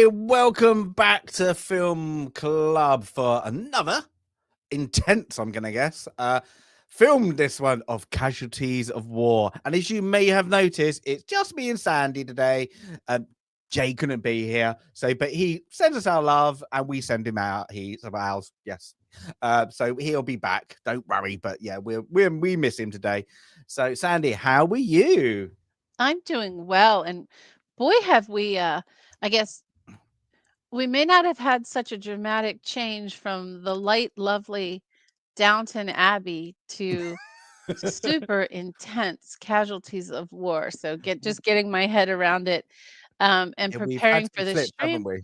Hey, welcome back to Film Club for another intense, I'm going to guess, film this one of Casualties of War. And as you may have noticed, it's just me and Sandy today. Jay couldn't be here, but he sends us our love and we send him out. He's of ours, yes. So he'll be back. Don't worry, but yeah, we miss him today. So Sandy, how are you? I'm doing well, and boy, have we, I guess we may not have had such a dramatic change from the light, lovely Downton Abbey to super intense Casualties of War. So getting my head around it, and Yeah, we've had preparing some for this flips, haven't stream. we?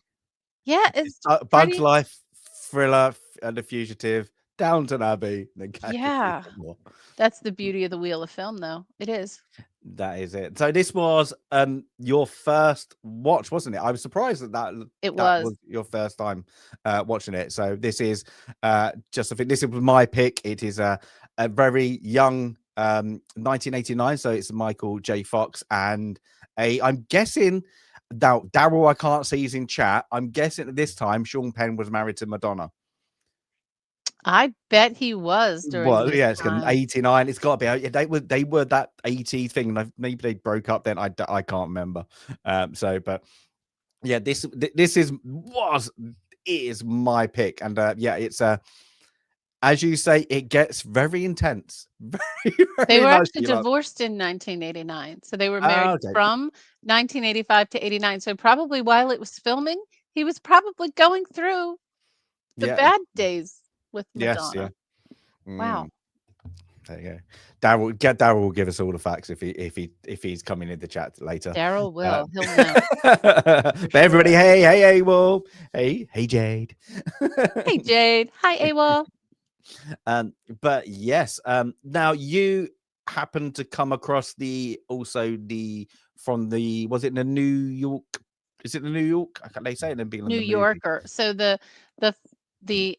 Yeah, It's it's Bug's pretty, Life, Thriller, and The Fugitive, Downton Abbey, then Casualties yeah. of War. That's the beauty of the wheel of film, though. It is. That is it. So this was your first watch, wasn't it? I was surprised It that was. was your first time watching it. So this is just I think this was my pick. It is a very young 1989. So it's Michael J. Fox and I'm guessing now Daryl. I can't see he's in chat. I'm guessing at this time Sean Penn was married to Madonna. I bet he was during Well, this yeah, it's got time. 89. It's got to be. They were that 80 thing. Maybe they broke up then. I can't remember. But yeah, this is my pick, and yeah, it's as you say, it gets very intense, They very were much. actually divorced in 1989, so they were married Okay, from 1985 to 89, so probably while it was filming, he was probably going through the yeah, bad days with yes, yeah. Madonna. Mm, Wow. there you go. Daryl will give us all the facts if he's coming in the chat later. Daryl Uh, will, he'll know. but everybody, hey, Wolf, hey, Jade. Hey, Jade. Hi, AWOL. But yes, now you happen to come across the from the was it the New York? Is it the New York? They say it in being New the movie. Yorker. So the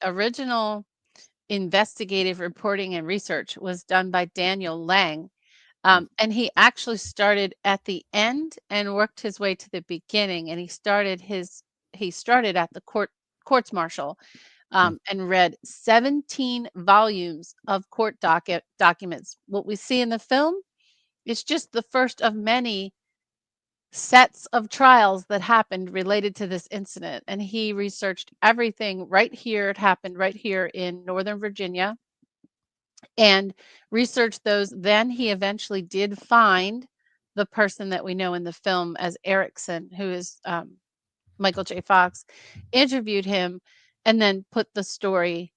original investigative reporting and research was done by Daniel Lang. And he actually started at the end and worked his way to the beginning. And he started at the courts martial, and read 17 volumes of court documents. What we see in the film is just the first of many sets of trials that happened related to this incident. And he researched everything right here. It happened right here in Northern Virginia, and researched those. Then he eventually did find the person that we know in the film as Erickson, who is Michael J. Fox, interviewed him, and then put the story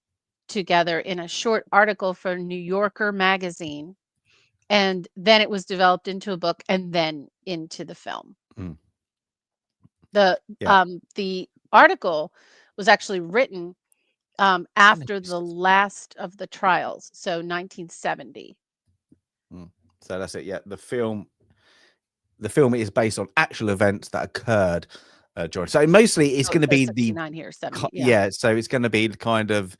together in a short article for New Yorker magazine. And then it was developed into a book and then into the film. Mm, yeah, The article was actually written after the last of the trials, so 1970. so that's it. Yeah, the film is based on actual events that occurred during. So mostly it's Oh, it going to says be 69 here, 70. Yeah. yeah. So it's going to be the kind of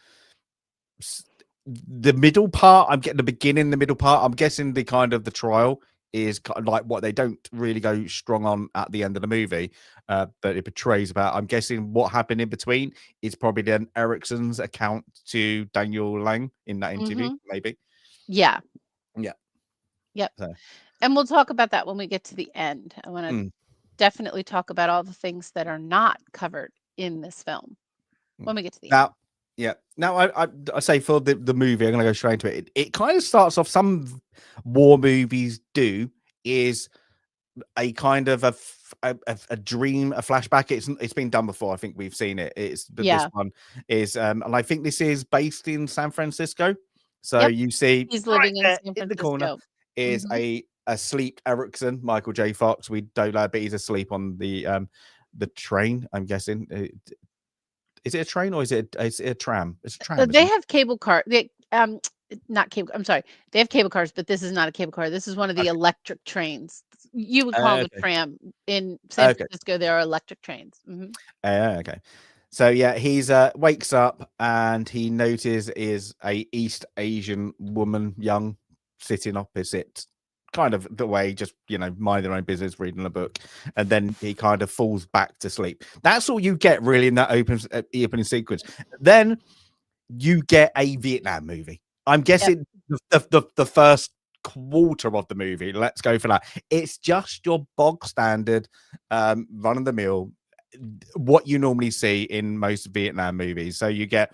the middle part. I'm getting the beginning, the middle part. I'm guessing the kind of the trial is kind of like what they don't really go strong on at the end of the movie, but it portrays about. I'm guessing what happened in between is probably then Erickson's account to Daniel Lang in that interview, Mhm. maybe. Yeah. Yeah. Yep. So, And we'll talk about that when we get to the end. I want to mm, definitely talk about all the things that are not covered in this film mm. when we get to the end. Now, yeah. Now, I say for the movie, I'm going to go straight into it. It kind of starts off. Some war movies do is a kind of a dream, a flashback. It's been done before. I think we've seen it. But this Yeah. one is, and I think this is based in San Francisco. So Yep. you see He's right living in there San in the corner Francisco. is Mhm. a asleep Erickson, Michael J. Fox. We don't know, but he's asleep on the train. I'm guessing. Is it a train or is it a tram? It's a tram, They isn't it? have cable car. Not cable. I'm sorry. They have cable cars, but this is not a cable car. This is one of the Okay. electric trains. You would call them a Okay. tram. In San Okay. Francisco, there are electric trains. Mhm. Okay. So yeah, he's wakes up and he notices is a East Asian woman, young, sitting opposite kind of the way, just mind their own business, reading a book, and then he kind of falls back to sleep. That's all you get really in that opening sequence. Then you get a Vietnam movie. I'm Yep. guessing the first quarter of the movie. Let's go for that. It's just your bog standard, run of the mill, what you normally see in most Vietnam movies. So you get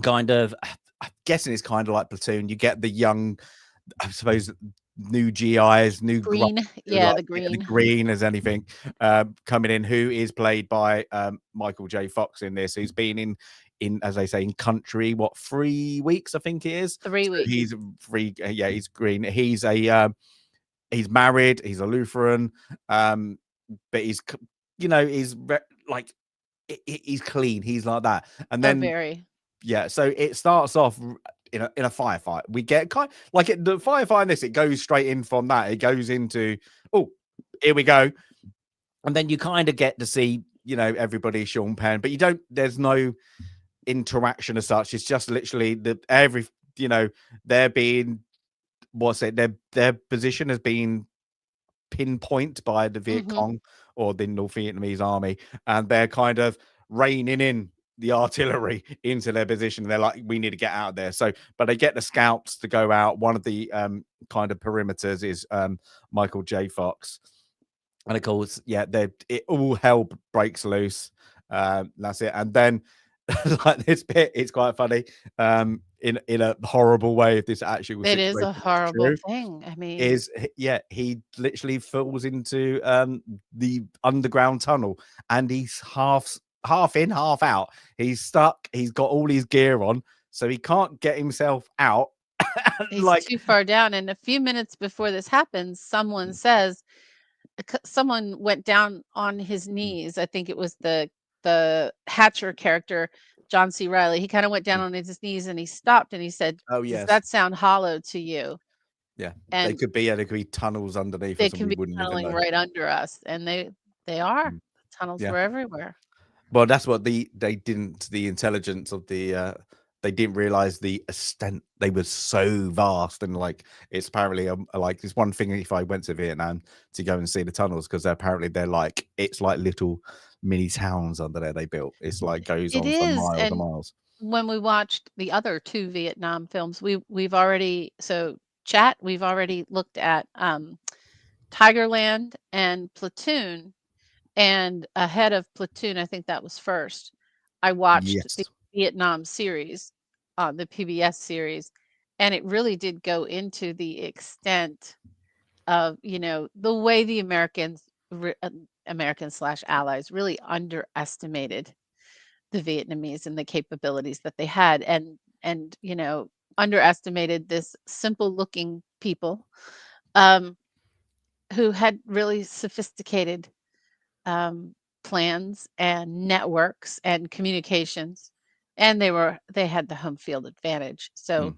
kind of, I'm guessing it's kind of like Platoon. You get the young, I suppose, new GIs, new grunt, Green. who Yeah, like the the green. green as anything, coming in, who is played by Michael J. Fox in this, who's been in, as they say, in country, what, 3 weeks, I think it is. 3 So weeks. he's free, yeah, he's green. He's a he's married, he's a Lutheran, but he's like he's clean, he's like that. And Oh, then very. yeah, so it starts off in a firefight. We get kind like the firefight in this, it goes straight in from that. It goes into, oh, here we go. And then you kind of get to see, everybody, Sean Penn, but there's no interaction as such. It's just literally they're being, their position has been pinpoint by the Viet Mhm. Cong or the North Vietnamese army, and they're kind of reining in the artillery into their position. They're like, we need to get out of there. So, but they get the scouts to go out. One of the kind of perimeters is Michael J. Fox, and of course, yeah, it all hell breaks loose. That's it, and then like this bit, it's quite funny. In a horrible way, if this actual It is situation a is horrible true, thing. I mean, yeah, he literally falls into the underground tunnel, and he's half in, half out. He's stuck. He's got all his gear on, so he can't get himself out. And he's like, too far down, and a few minutes before this happens, someone says someone went down on his knees. I think it was the Hatcher character, John C. Riley. He kinda went down on his knees, and he stopped, and he said, oh "Does yes, that sound hollow to you?" yeah, And there could be tunnels underneath they us, and can we be wouldn't even tunneling know. right under us, and they are. Mm, The tunnels yeah. were everywhere. Well, that's what the intelligence of they didn't realize the extent. They were so vast, and like it's apparently like this one thing. If I went to Vietnam to go and see the tunnels, because apparently they're like, it's like little mini towns under there they built. It's like goes It on for is, miles and and miles. when we watched the other 2 Vietnam films, we've already we've already looked at, Tigerland and Platoon, and ahead of Platoon, I think that was first, I watched the Yes. Vietnam series, the PBS series, and it really did go into the extent of, the way the Americans/allies really underestimated the Vietnamese and the capabilities that they had, and underestimated this simple looking people, um, who had really sophisticated um, plans and networks and communications, and they had the home field advantage. So Mm,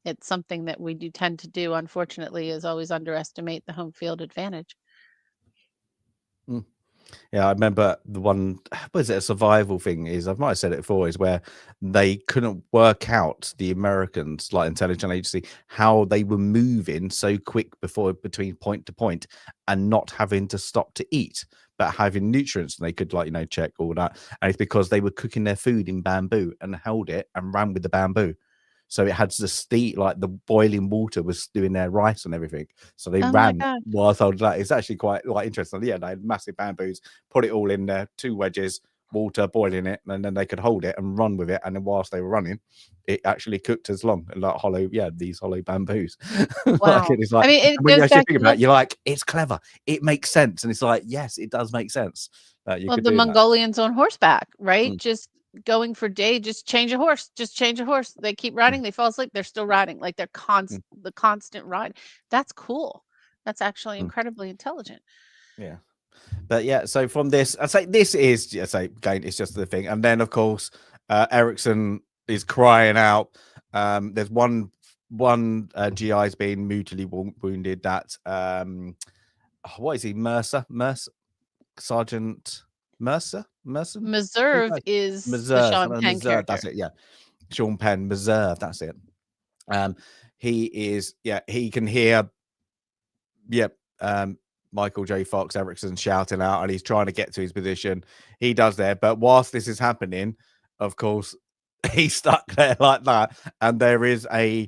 it's something that we do tend to do, unfortunately, is always underestimate the home field advantage. mm. Yeah, I remember the one, was it a survival thing? Is I might have said it before, is where they couldn't work out, the Americans, like intelligence agency, how they were moving so quick between point to point, and not having to stop to eat, but having nutrients, and they could like check all that. And it's because they were cooking their food in bamboo and held it and ran with the bamboo. So it had the steam, like the boiling water was doing their rice and everything. So they Oh my ran god. whilst I was that. It's actually quite like interesting. Yeah, they had massive bamboos, put it all in there, 2 wedges, water, boiling it, and then they could hold it and run with it. And then whilst they were running, it actually cooked as long, like hollow, yeah, these hollow bamboos. Like Wow. it is I like, mean, it and when you goes actually back think to about it, you're like, it's clever, it makes sense. And it's like, yes, it does make sense that you well, could the do that. Mongolians on horseback, right? Mm, Just going for day, just change a horse, just change a horse. They keep mm, riding, they fall asleep, they're still riding, like they're mm, the constant ride. That's cool. That's actually mm. incredibly intelligent. Yeah. But yeah, so from this, I say this is, I say again, it's just the thing. And then of course, Ericsson is crying out. There's one GI's being mortally wounded. That what is he? Mercer, Sergeant Mercer. Meserve is the Meserve, Sean Penn Meserve. That's character. it. Yeah, Sean Penn, Meserve. That's it. Um, he is. Yeah, he can hear. Yep. Michael J. Fox Erickson shouting out, and he's trying to get to his position. He does there, but whilst this is happening, of course, he's stuck there like that, and there is a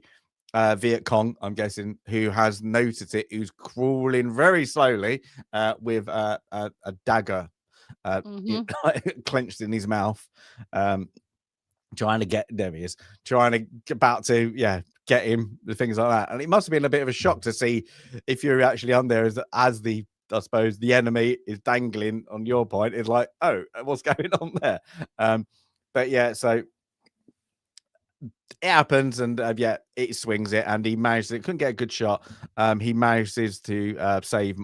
Viet Cong, I'm guessing, who has noticed it, who's crawling very slowly with a dagger Mhm. clenched in his mouth. Um, Trying to get there he is trying to about to get him, the things like that. And it must have been a bit of a shock to see if you're actually on there as the, I suppose, the enemy is dangling on your point. It's like, oh, what's going on there? But yeah, so it happens, and it swings it, and he manages it. Couldn't get a good shot. He manages to save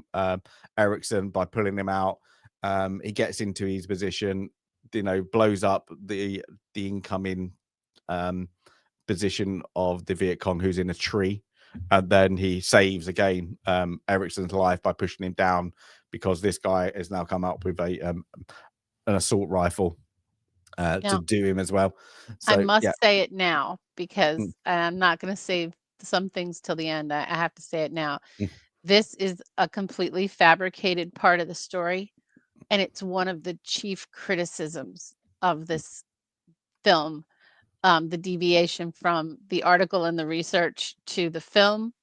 Ericsson by pulling him out. He gets into his position, blows up the incoming um, position of the Viet Cong, who's in a tree, and then he saves again Ericsson's life by pushing him down, because this guy has now come up with an assault rifle to Now, do him as well. I So must yeah. say it now Mm, because I'm not gonna save some things till the end. I have to say it now. mm, This is a completely fabricated part of the story, and it's one of the chief criticisms of this film. The deviation from the article and the research to the film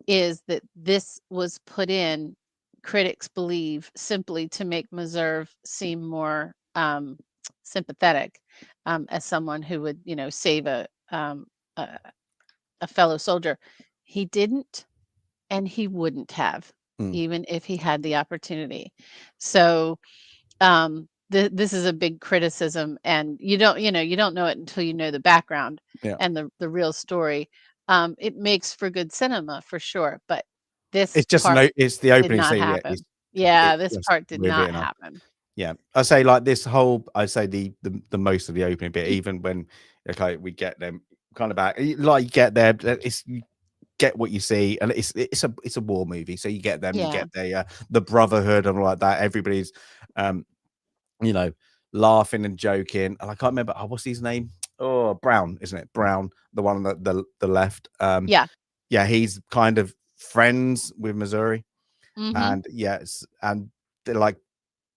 is that this was put in, critics believe, simply to make Meserve seem more sympathetic, as someone who would, save a, a fellow soldier. He didn't, and he wouldn't have, mm, even if he had the opportunity. So this is a big criticism, and you don't know it until you know the background yeah. and the real story. It makes for good cinema for sure, but this It's just part it's the did opening not scene. Yeah, happen. Yeah, it's this just part did not riveting. happen. Yeah, I say like this whole. I say the most of the opening bit, even when okay we get them kind of back, like you get there, it's you get what you see, and it's a war movie, so you get them, you Yeah. get the brotherhood and all like that. Everybody's um you know laughing and joking, and I can't remember. Oh, what's his name? Oh, Brown, isn't it? Brown, the one on the left. Yeah. Yeah, he's kind of friends with Missouri, Mhm. and yes, and they're like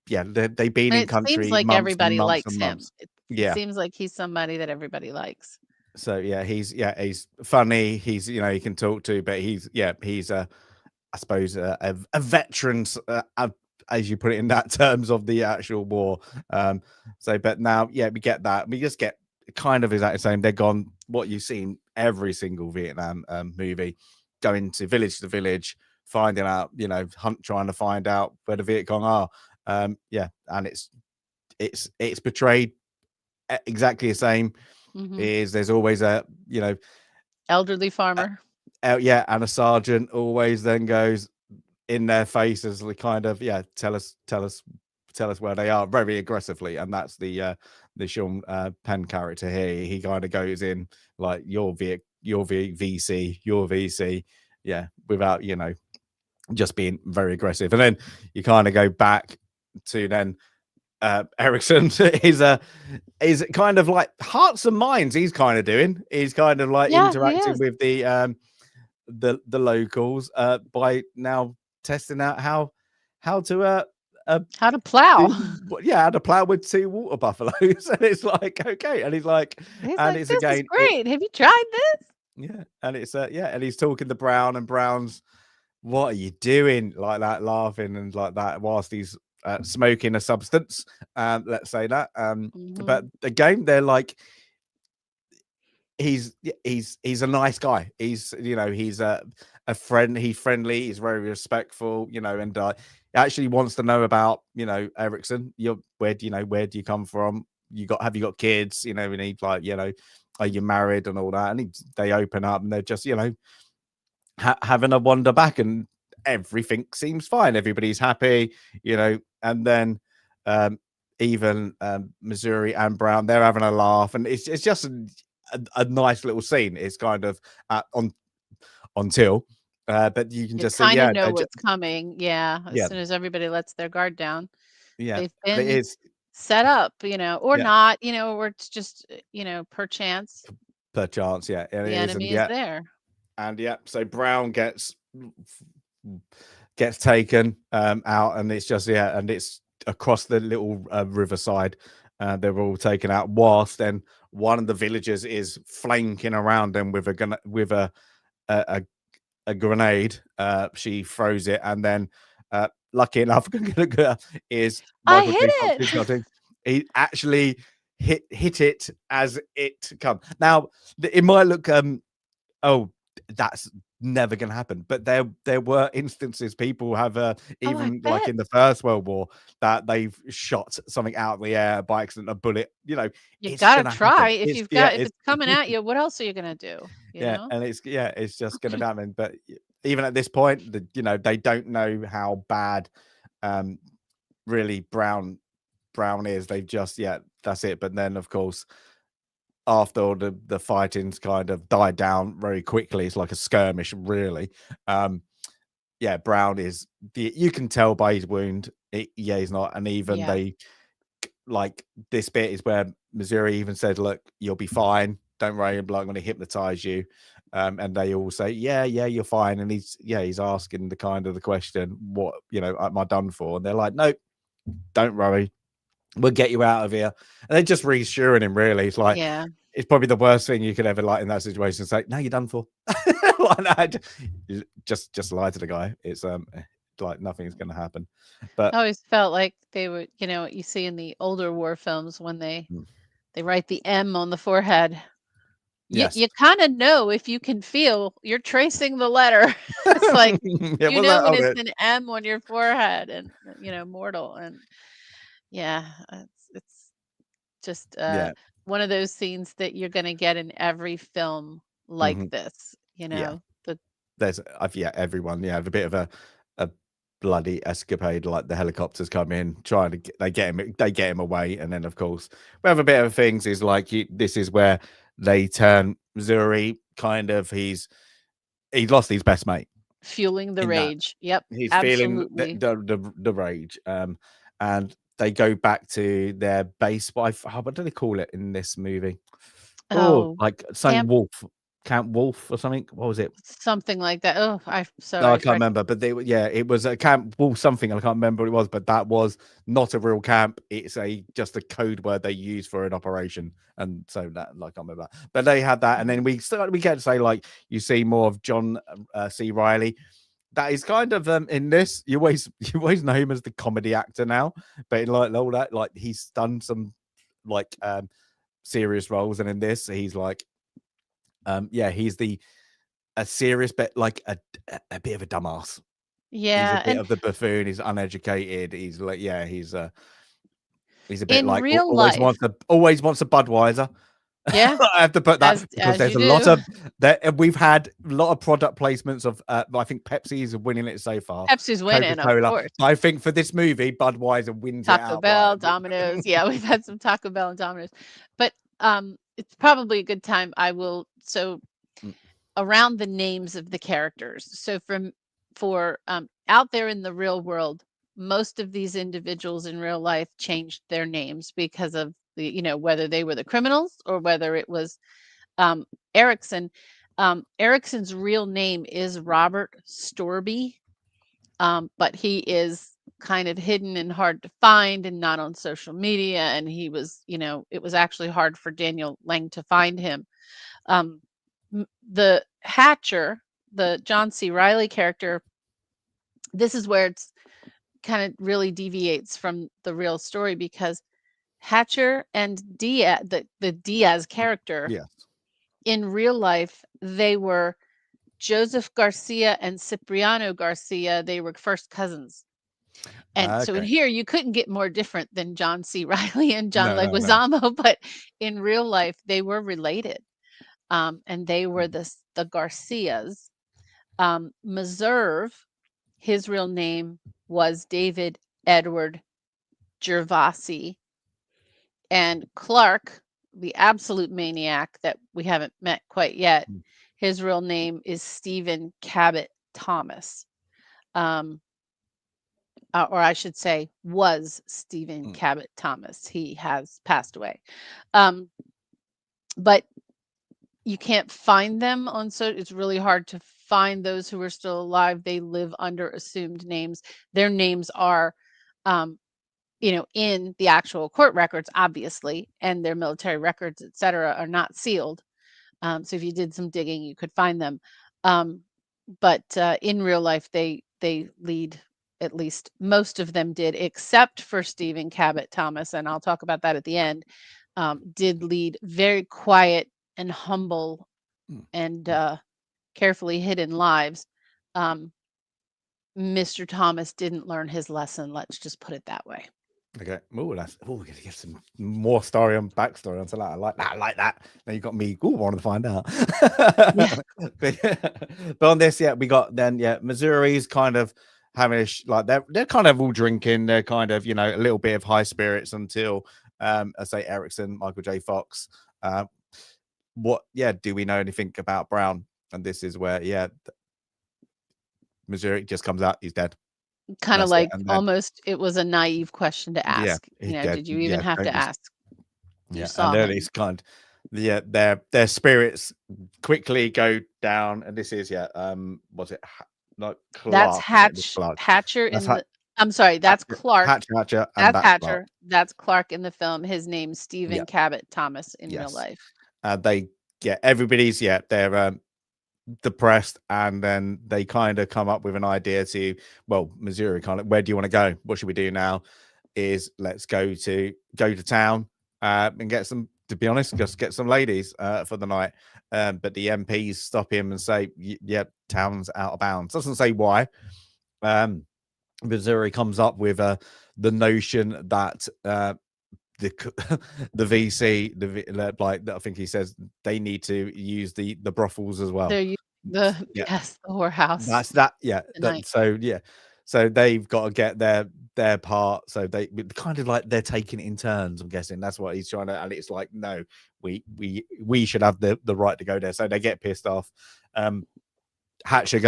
they've been And in it seems country like months and everybody months likes and him. months. It Yeah. seems like he's somebody that everybody likes. So he's funny. He's he can talk to, but he's I suppose a veteran, as you put it in that terms of the actual war. So, but now we get that. We just get kind of exactly the same. They're gone. What you've seen every single Vietnam movie, going to village, finding out, hunt, trying to find out where the Viet Cong are. And it's portrayed exactly the same. Mhm. Is there's always a Elderly a, farmer. and a sergeant always then goes in their faces, like kind of tell us where they are, very aggressively. And that's the Sean Penn character here. He kind of goes in like your VC, without just being very aggressive. And then you kind of go back to then Ericsson is kind of like hearts and minds. He's kind of doing. He's kind of like Yeah, he interacting is. with the locals by now testing out how to uh How to plow. how to plow with two water buffaloes. And it's like okay, and he's like, He's and like, it's "This is again it great. Have you tried this?" and it's and he's talking to Brown, and Brown's, what are you doing, like that, laughing and like that, whilst he's smoking a substance, let's say that. Mhm. But again, they're like, he's a nice guy. He's he's a friend. He's friendly. He's very respectful. And actually wants to know about Ericsson. Where do you come from? Have you got kids? We need like are you married and all that? And they open up, and they're just having a wander back, and everything seems fine. Everybody's happy. And then even Missouri and Brown, they're having a laugh, and it's just a nice little scene. It's kind of on until, but you can You just see, kinda yeah, know what's coming, yeah, as yeah, soon as everybody lets their guard down. yeah, They've but it been is, set up, or yeah, not, or it's just, perchance per chance, yeah, and the it is, enemy is there. and yeah, so Brown gets gets taken out, and it's just and it's across the little riverside. They're all taken out. Whilst then, one of the villagers is flanking around them with a, a, a grenade. She throws it, and then lucky enough, is I Michael J. hit Fox's it. nothing. He actually hit it as it come. Now it might look oh, that's never going to happen. But there were instances people have Oh, I even like bet. in the First World War that they've shot something out of the air by accident, a bullet. You It's gotta going to try happen. if It's you've yeah, got if it's it's coming at you, what else are you gonna do, you yeah, know? and it's just going to happen. But even at this point, they don't know how bad um really Brown is. They've just that's it. But then of course, after all the fighting's kind of died down very quickly, it's like a skirmish, really. Um, Brown is you can tell by his wound. He's not, and even Yeah. they like this bit is where Missouri even said, "Look, you'll be fine. Don't worry. I'm going to hypnotize you." And they all say, "Yeah, you're fine." And he's asking the question, "What am I done for?" And they're like, "Nope, don't worry. We'll get you out of here." And they're just reassuring him. Really, it's like Yeah. it's probably the worst thing you could ever like in that situation. Say, "No, you're done for." Like that. Just lie to the guy. It's like nothing's going to happen. But I always felt like they would, what you see in the older war films when mm, they write the M on the forehead. yes, You kinda know if you can feel you're tracing the letter. It's like, yeah. you Was know that? when Oh, it's an M on your forehead and, mortal, and yeah, it's just, yeah. one of those scenes that you're gonna get in every film like Mhm. this, Yeah. the There's everyone, a bit of a bloody escapade, like the helicopters come in, trying to they get him away, and then of course we have a bit of things is like this is where they turn Missouri kind of he's lost his best mate fueling the in that. rage. Yep, He's feeling absolutely. the rage, and they go back to their base. What do they call it in this movie? Oh, Oh, like something camp Wolf, Camp Wolf or something. What was it? something like that. Oh, I No, I sorry, can't remember, but it was a camp Wolf something. I can't remember what it was, but that was not a real camp. It's just a code word they use for an operation, and so that like I can't remember that. But they had that, and then Mhm. we get to say like you see more of John C. Riley. That is kind of in this. You always know him as the comedy actor now, but in like all that, like he's done some like serious roles, and in this, he's like he's a serious bit like a bit of a dumbass. He's a Yeah, bit and of the buffoon. He's uneducated. He's like he's a bit in like real always life, wants a Budweiser. yeah, I have to put that because as there's you a lot do. of that we've had a lot of product placements of I think Pepsi is winning it so far, Pepsi's winning, of Coca-Cola. course. I think for this movie, Budweiser wins it Taco outright. Bell, Domino's. Yeah, we've had some Taco Bell and Domino's. But, it's probably a good time I will so Mm, around the names of the characters. So out there in the real world, most of these individuals in real life changed their names because of whether they were the criminals or whether it was, um, Erickson. Erickson's real name is Robert Storby. But he is kind of hidden and hard to find and not on social media. And it was actually hard for Daniel Lang to find him. Um, the Hatcher, the John C. Riley character, this is where it's kind of really deviates from the real story because Hatcher and Diaz, the Diaz character yes. in real life, they were Joseph Garcia and Cipriano Garcia. They were first cousins. And so in Okay. here, you couldn't get more different than John C. Riley and John No, no, no. Leguizamo, but in real life, they were related, and they were Mm, the Garcias. Meserve, his real name was David Edward Gervasi, and Clark, the absolute maniac that we haven't met quite yet, mm, his real name is Stephen Cabot Thomas. Um, or I should say, was Stephen mm, Cabot Thomas. He has passed away. Um, but you can't find them on, so it's really hard to find those who are still alive. They live under assumed names. Their names are, um, in the actual court records, obviously, and their military records, etc., are not sealed. So if you did some digging, you could find them. Um, but in real life, they lead. At least most of them did, except for Stephen Cabot Thomas, and I'll talk about that at the end. Did lead very quiet and humble Mm. and carefully hidden lives. Um, Mr. Thomas didn't learn his lesson. Let's just put it that way. Okay. Oh, we're gonna get some more story and backstory onto that. I like that. I like that. Now you got me. Ooh, wanting to find out. Yeah. but on this, yeah, we got then, yeah, Missouri's kind of having like they're kind of all drinking. They're kind of, a little bit of high spirits until I say Erickson, Michael J. Fox. Do we know anything about Brown? And this is where, Missouri just comes out. He's dead. Kind of That's it. like And then, almost it was a naive question to yeah, ask. he's dead. Did you even have to Don't ask? You Yeah, and saw then him. it's kind their spirits quickly go down, and this is was it not That's Clark? It was Hatch Clark. Hatcher That's in the I'm sorry, that's Clark. Hatcher, and That's that's Clark. Hatcher. That's Clark in the film. His name's Yeah, Stephen Cabot Thomas in real yes. life. They everybody's they're depressed, and then they kind of come up with an idea to Missouri kind of, where do you want to go? What should we do now? Is let's go to town and get some, to be honest, just get some ladies for the night. But the MPs stop him and say, yeah, town's out of bounds. Doesn't say why. Missouri comes up with the notion that the the VC, like I think he says, they need to use the brothels as well. They're using the Yeah, yes, the whorehouse that's that. Yeah, tonight. so they've got to get their part. So they kind of like they're taking it in turns. I'm guessing that's what he's trying to. And it's like, no, we should have the right to go there. So they get pissed off. Hatcher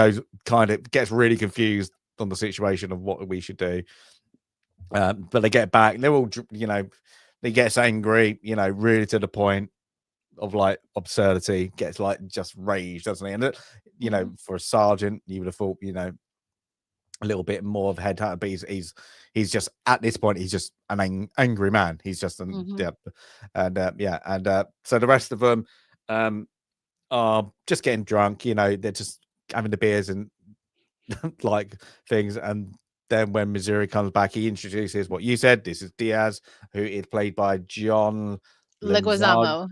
gets really confused on the situation of what we should do. But they get back. They're all, he gets angry. Really to the point of like absurdity. Gets like just rage, doesn't he? And for a sergeant, you would have thought, a little bit more of a head hunter, but he's just, at this point, he's just an angry man. He's just so the rest of them are just getting drunk. They're just having the beers and like things. And then when Missouri comes back, he introduces what you said. This is Diaz, who is played by John Leguizamo.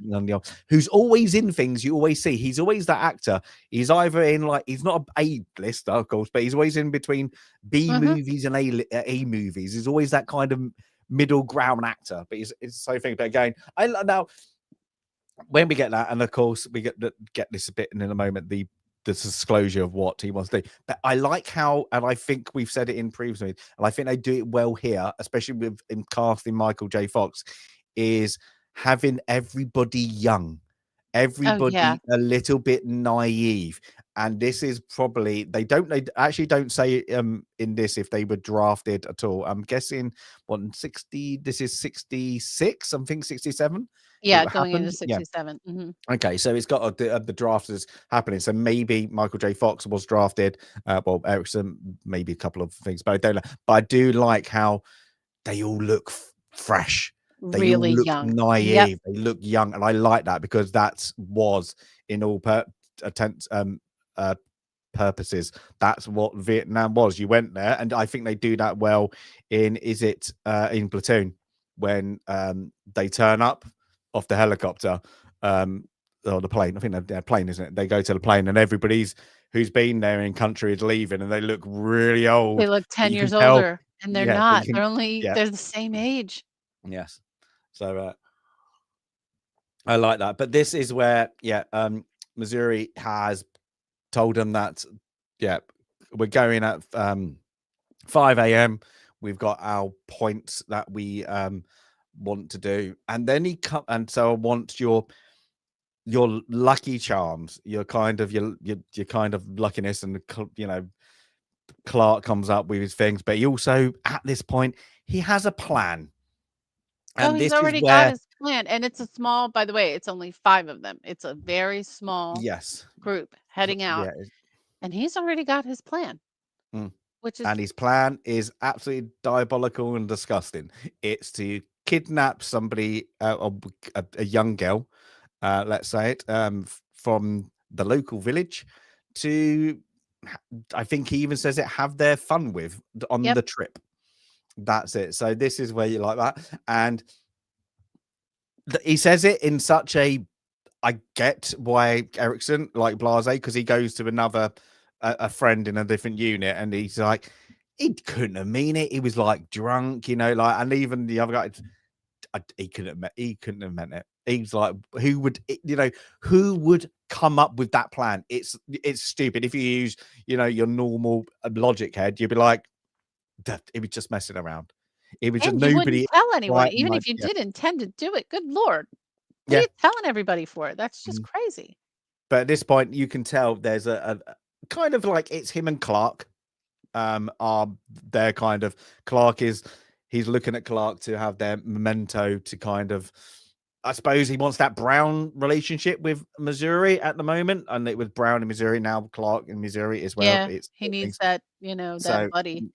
Who's always in things you always see. He's always that actor. He's either in, like, he's not a lister, of course, but he's always in between B movies and A movies. He's always that kind of middle ground actor. But it's so thing. But again, now when we get that, and of course we get this a bit in a moment, the disclosure of what he wants to do. But I like how, and I think we've said it in previously, and I think they do it well here, especially with in casting Michael J. Fox, is having everybody young, Oh, yeah. everybody a little bit naive. And this is probably, they actually don't say in this if they were drafted at all. I'm guessing 60, this is 66, something 67. Yeah, It going into happened. Yeah. 67. Okay, so it's got the draft is happening. So maybe Michael J. Fox was drafted. Erickson, maybe a couple of things, but I don't know. But I do like how they all look fresh. They all Really look young. Yep. naive. They look young, and I like that because that was in all attempts purposes. That's what Vietnam was. You went there, and I think they do that well in in Platoon when they turn up off the helicopter or the plane. I think they're plane, isn't it? They go to the plane, and everybody's who's been there in country is leaving, and they look really old. They look 10 You can years tell, older, and they're yeah, but not. They're the same age. yes. So I like that. But this is where, Missouri has told them that, we're going at 5 a.m. We've got our points that we want to do. And then and so I want your lucky charms, your kind of luckiness, and Clark comes up with his things, but he also, at this point, he has a plan. Oh, And he's this is already got where his plan, and it's a small, by the way, it's only 5 of them. It's a very small Yes. group heading out, Yeah. and he's already got his plan, Mm. which is And his plan is absolutely diabolical and disgusting. It's to kidnap somebody, a young girl, let's say it, from the local village to, I think he even says it, have their fun with on yep, the trip. That's it. So this is where you like that. And he says it in such a, I get why Ericsson like blase, because he goes to another a friend in a different unit and he's like, he couldn't have mean it. He was like drunk, like, and even the other guy, he couldn't have meant it. He's like, who would come up with that plan? It's stupid. If you use, your normal logic head, you'd be like, that it was just messing around. It was just and you wouldn't nobody tell anyone, right even mind. if you Yeah, did intend to do it. Good lord. What are yeah. you telling everybody for? That's just Mhm. crazy. But at this point, you can tell there's a kind of like it's him and Clark. Are their kind of Clark is he's looking at Clark to have their memento to kind of. I suppose he wants that Brown relationship with Missouri at the moment, and it was Brown in Missouri now. Clark in Missouri as well. Yeah, It's he needs things. that, that So buddy.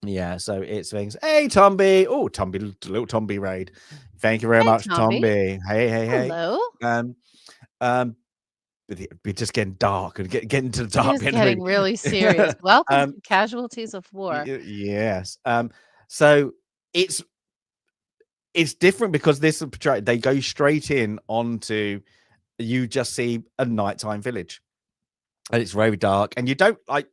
yeah, so it's things. Hey, Tomby. Oh, Tomby, little Tomby raid. Thank you very Hey, much, Tomby. Tomby. Hey, hey, hey. Hello. Um, um, we're just getting dark and getting to the It dark is bit of the getting really serious. movie. Welcome to Casualties of War. Yes. So it's it's different because this is portrayed. They go straight in onto you just see a nighttime village, and it's very dark, and you don't like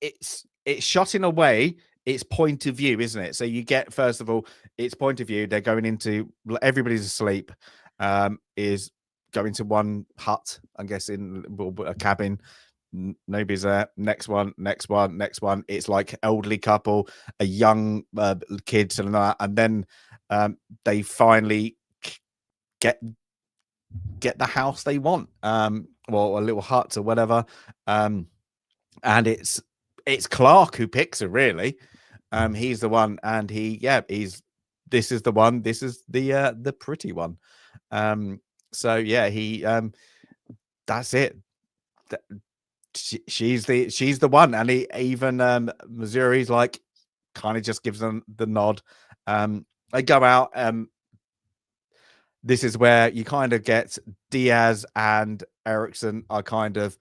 it's shot in a way. It's point of view, isn't it? So you get first of all, it's point of view. They're going into everybody's asleep. Is going to one hut, I'm guessing, a cabin. Nobody's there. Next one, next one, next one. It's like elderly couple, a young kids, and then they finally get get the house they want, or a little hut or whatever. Um, and it's Clark who picks her, really. He's the one, and he's this is the one. This is the pretty one. So yeah, he that's it. She's the one, and he even Missouri's like kind of just gives them the nod. They go out. This is where you kind of get Diaz and Erickson are kind of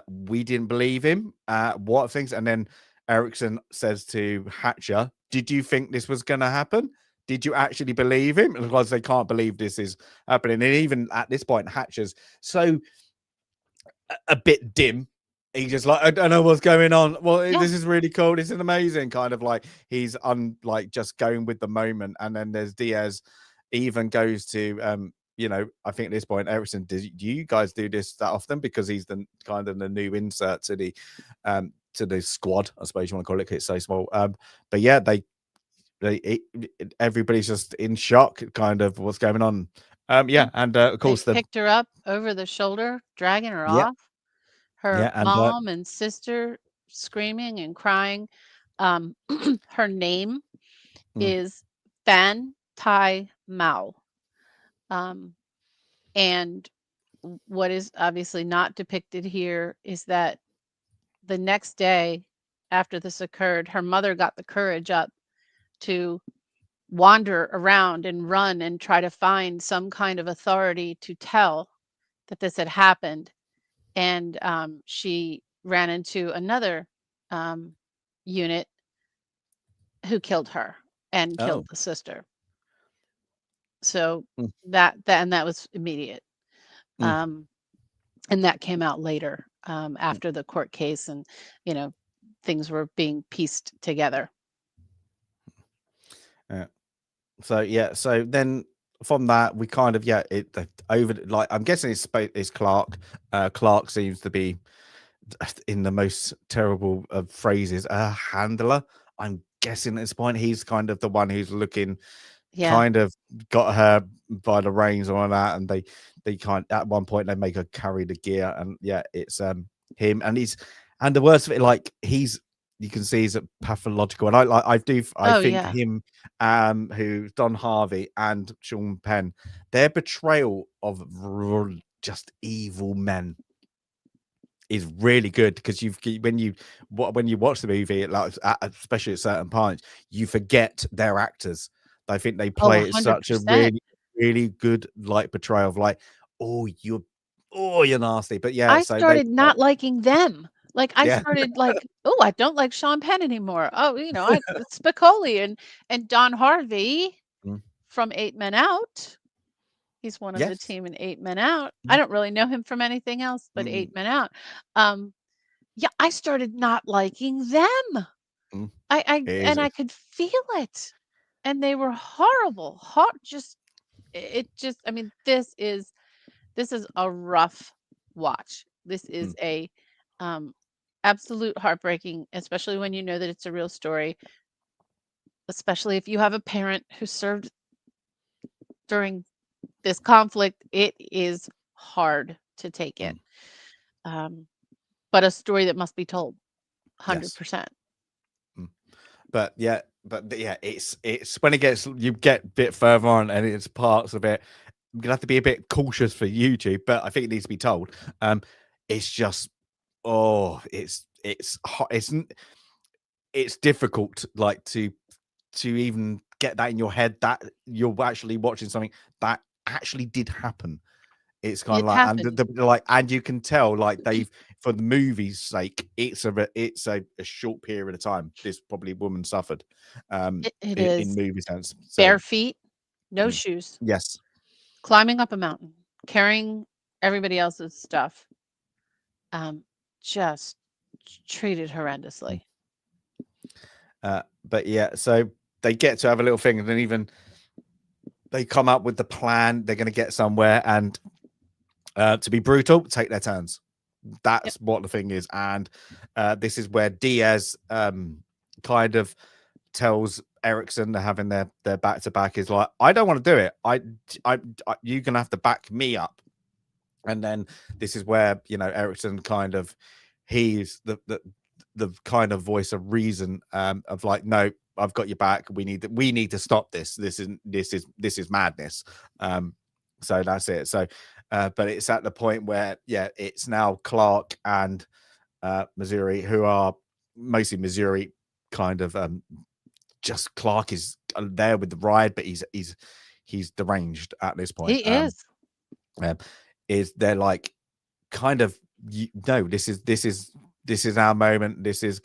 we didn't believe him. What things? And then Erickson says to Hatcher, "Did you think this was going to happen? Did you actually believe him?" Because they can't believe this is happening. And even at this point, Hatcher's so a bit dim. He's just like, I don't know what's going on. Well, Yeah. this is really cool. This is amazing. Kind of like he's like just going with the moment. And then there's Diaz, even goes to I think at this point, Erickson, do you guys do this that often? Because he's the kind of the new insert to the squad, I suppose you want to call it, 'cause it's so small. But yeah, everybody's just in shock, kind of what's going on. Yeah. Yeah, and of They course the picked her up over the shoulder, dragging her yeah, off. Her yeah, and mom and sister screaming and crying. Um, her name mm, is Fan Tai Mao. Um, and what is obviously not depicted here is that the next day after this occurred, her mother got the courage up to wander around and run and try to find some kind of authority to tell that this had happened. And she ran into another um, unit who killed her and killed oh. the sister. So Mm, that was immediate. mm, Um, and that came out later mm, after the court case, and you know things were being pieced together. yeah. So yeah, so then from that we kind of over like I'm guessing it's Clark. Clark seems to be in the most terrible of phrases a handler. I'm guessing at this point he's kind of the one who's looking, Yeah, kind of got her by the reins on that, and they kind at one point they make her carry the gear, and yeah, it's him, and the worst of it, like you can see he's a pathological, and I Oh, think yeah. him, who Don Harvey and Sean Penn, their portrayal of just evil men is really good, because when you watch the movie, like especially at certain points, you forget they're actors. I think they Oh, play it such a 100%. really good like portrayal of like, oh, you're nasty, but yeah, I so they started not liking them. Like, I yeah. started like, "Oh, I don't like Sean Penn anymore. Oh, I it's Spicoli and Don Harvey Mm. from 8 Men Out." He's one of the Yes. team in 8 Men Out. I Mm, don't really know him from anything else but mm, 8 Men Out. Um, yeah, I started not liking them. mm. I It is. and I could feel it, and they were horrible. Just it just I mean, this is a rough watch. This Mm, is a um, absolute heartbreaking, especially when you know that it's a real story, especially if you have a parent who served during this conflict. It is hard to take in. mm. Um, but a story that must be told Yes. 100%. Mm. But yeah, it's when it gets, you get a bit further on, and it's parts of it. I'm gonna have to be a bit cautious for YouTube, but I think it needs to be told. It's just, oh, it's difficult, like to even get that in your head that you're actually watching something that actually did happen. It's kind of It like, and happened. like, and you can tell, like, they've, for the movie's sake, it's a short period of time this probably woman suffered, It in is movie sense. So bare feet, no mm, shoes, yes, climbing up a mountain, carrying everybody else's stuff, um, just treated mm, horrendously. but yeah, so they get to have a little thing, and then even they come up with the plan. They're going to get somewhere, and to be brutal, take their turns. Yep, That's what the thing is, and this is where Diaz kind of tells Ericsson, they're having their back to back, is like, I don't want to do it. You're gonna have to back me up. And then this is where, Ericsson kind of, he's the kind of voice of reason, of like, no, I've got your back. We need to stop this. This is madness. So that's it. So but it's at the point where, yeah, it's now Clark and Missouri, who are mostly Missouri kind of, just Clark is there with the ride, but he's deranged at this he point. is. Um, is they're like, kind of, no, this is our moment. This is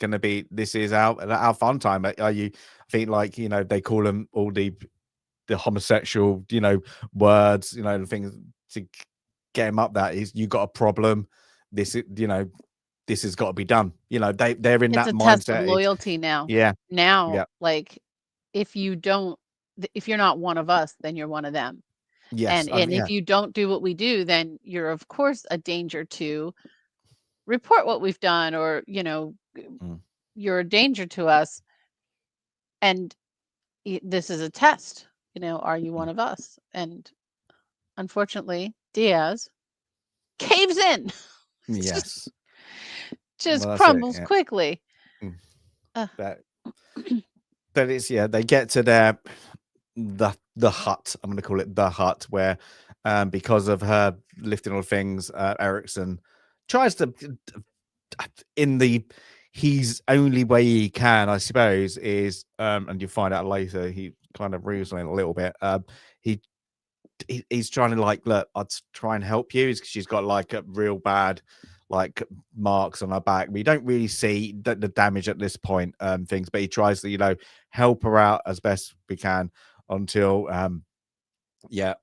our fun time. Are you? I think, like, they call them all the homosexual, words, the things to get him up. That is, you got a problem. This is, this has got to be done. They're in It's that a test of mindset. It's, loyalty now. yeah, Now, yeah, like, if you don't if you're not one of us, then you're one of them. yes, And yeah, if you don't do what we do, then you're of course a danger to report what we've done, or, mm, you're a danger to us. And this is a test. Are you mm, one of us? And unfortunately, Diaz caves in. just yes. just Well, that's it. crumbles Yeah. quickly. Mm. Uh, But but it's, yeah, they get to the hut. I'm going to call it the hut, where, because of her lifting all things, Ericsson tries to, in the he's only way he can, I suppose, is, and you find out later, he kind of rules on it a little bit. He, he's trying to, like, look, try and help you. She's got like a real bad, like, marks on her back. We don't really see the damage at this point, things, but he tries to, help her out as best we can, until, yeah,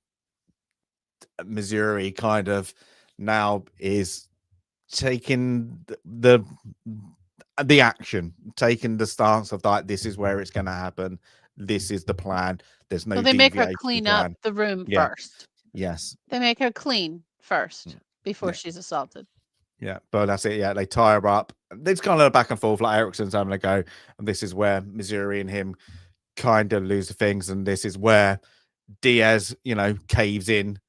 Missouri kind of now is taking the action, taking the stance of, like, this is where it's going to happen. This is the plan. There's so no they make her deviation from the clean up plan. the room Yeah. first. Yes. They make her clean first Mm, before yeah. she's assaulted. Yeah, but that's it. Yeah, they tie her up. It's kind of a back and forth. Like, Ericsson's having a go, and this is where Missouri and him kind of lose the things, and this is where Diaz, caves in,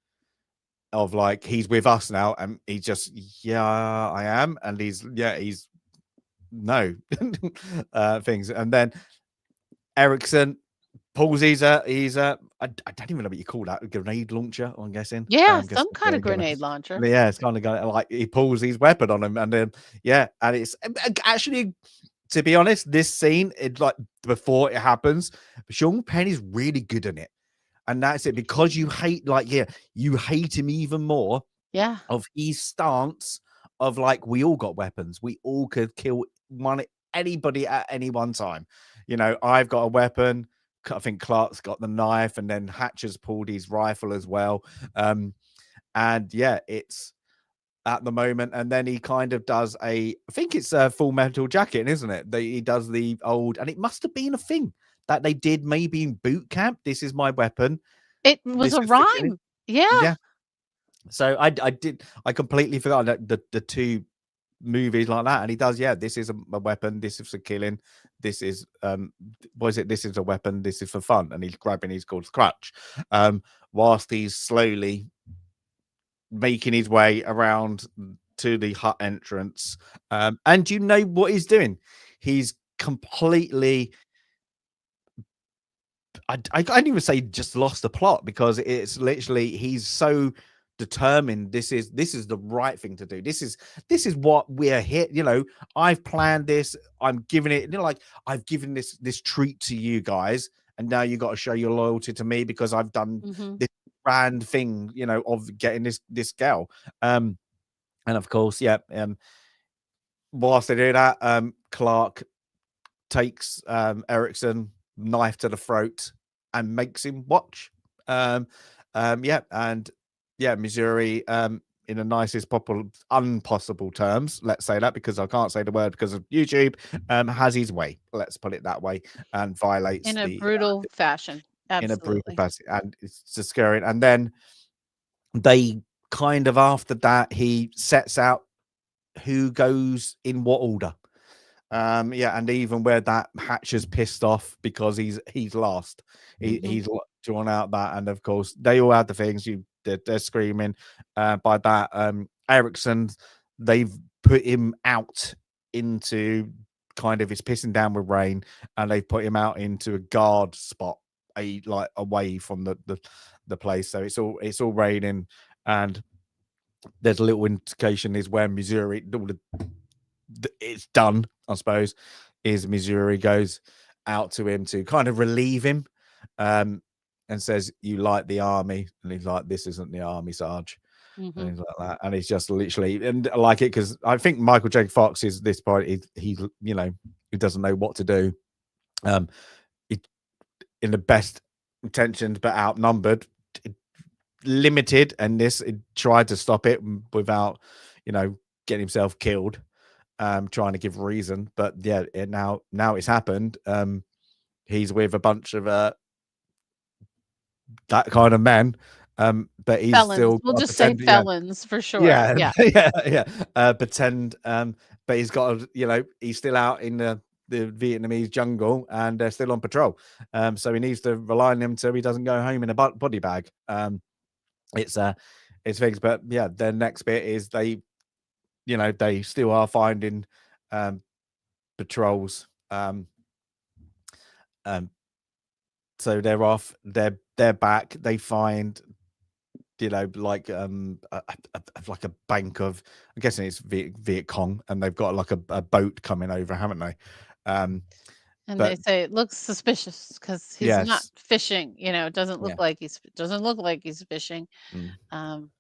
of like, he's with us now, and he just, yeah, I am, and he's no things. And then Ericsson pulls I don't even know what you call that, a grenade launcher, I'm guessing. Yeah, I'm guessing some kind of grenade launcher. yeah, it's kind of going like he pulls his weapon on him, and yeah, and it's actually, to be honest, this scene, it like before it happens, Sean Penn is really good in it, and that's it because you hate you hate him even more Yeah. of his stance of like we all got weapons, we all could kill anybody at any one time. I've got a weapon. I think Clark's got the knife, and then Hatcher's pulled his rifle as well. And yeah, it's at the moment, and then he kind of does I think it's a Full Metal Jacket, isn't it? He does the old, and it must have been a thing that they did maybe in boot camp. This is my weapon. It was This a is for killing. rhyme. Yeah. Yeah. So I completely forgot that the two movies like that, and he does. Yeah, this is a weapon. This is for killing. This is what is it? This is a weapon. This is for fun, and he's grabbing his called crutch, whilst he's slowly making his way around to the hut entrance. And you know what he's doing? He's completely, I can't even say just lost the plot, because it's literally he's so determined this is the right thing to do. This is what we're here. I've planned this. I'm giving it, like I've given this treat to you guys, and now you got to show your loyalty to me because I've done Mhm. this grand thing, of getting this girl. And of course, yeah, whilst they do that, Clark takes Erickson, knife to the throat, and makes him watch. Yeah, and yeah, Missouri, in the nicest unpossible terms, let's say that, because I can't say the word because of YouTube, has his way. Let's put it that way, and violates In a the brutal fashion. in a brutal Absolutely. fashion, and it's just scary. And then they kind of after that, he sets out who goes in what order. Yeah, and even where that Hatcher's pissed off because he's lost. Mhm. He's drawn out that, and of course they all had the things. They're screaming. By that, Erickson, they've put him out into kind of, it's pissing down with rain, and they've put him out into a guard spot, like away from the place. So it's all raining, and there's a little indication is where Missouri, it's done, I suppose, is Missouri goes out to him to kind of relieve him, and says, "You like the army?" And he's like, "This isn't the army, Sarge." And Mhm. he's like that, and it's just literally, and I like it because I think Michael J. Fox is this part. He he doesn't know what to do. He, in the best intentions but outnumbered, limited, and this it tried to stop it without, getting himself killed, trying to give reason. But yeah, now it's happened. He's with a bunch of that kind of men, but he's Felons. still We'll got to just say pretend. Yeah, felons for sure. yeah, Yeah. yeah. Pretend. But he's got to, he's still out in the Vietnamese jungle, and they're still on patrol. So he needs to rely on them so he doesn't go home in a body bag. It's it's things, but yeah, the next bit is they still are finding um patrols. Um, so they're off. They're back. They find, like like a bank of. I'm guessing it's Viet Cong, and they've got like a boat coming over, haven't they? Um, And they but say it looks suspicious because he's not yes, fishing. It yeah, doesn't look like he's fishing. mm, Um,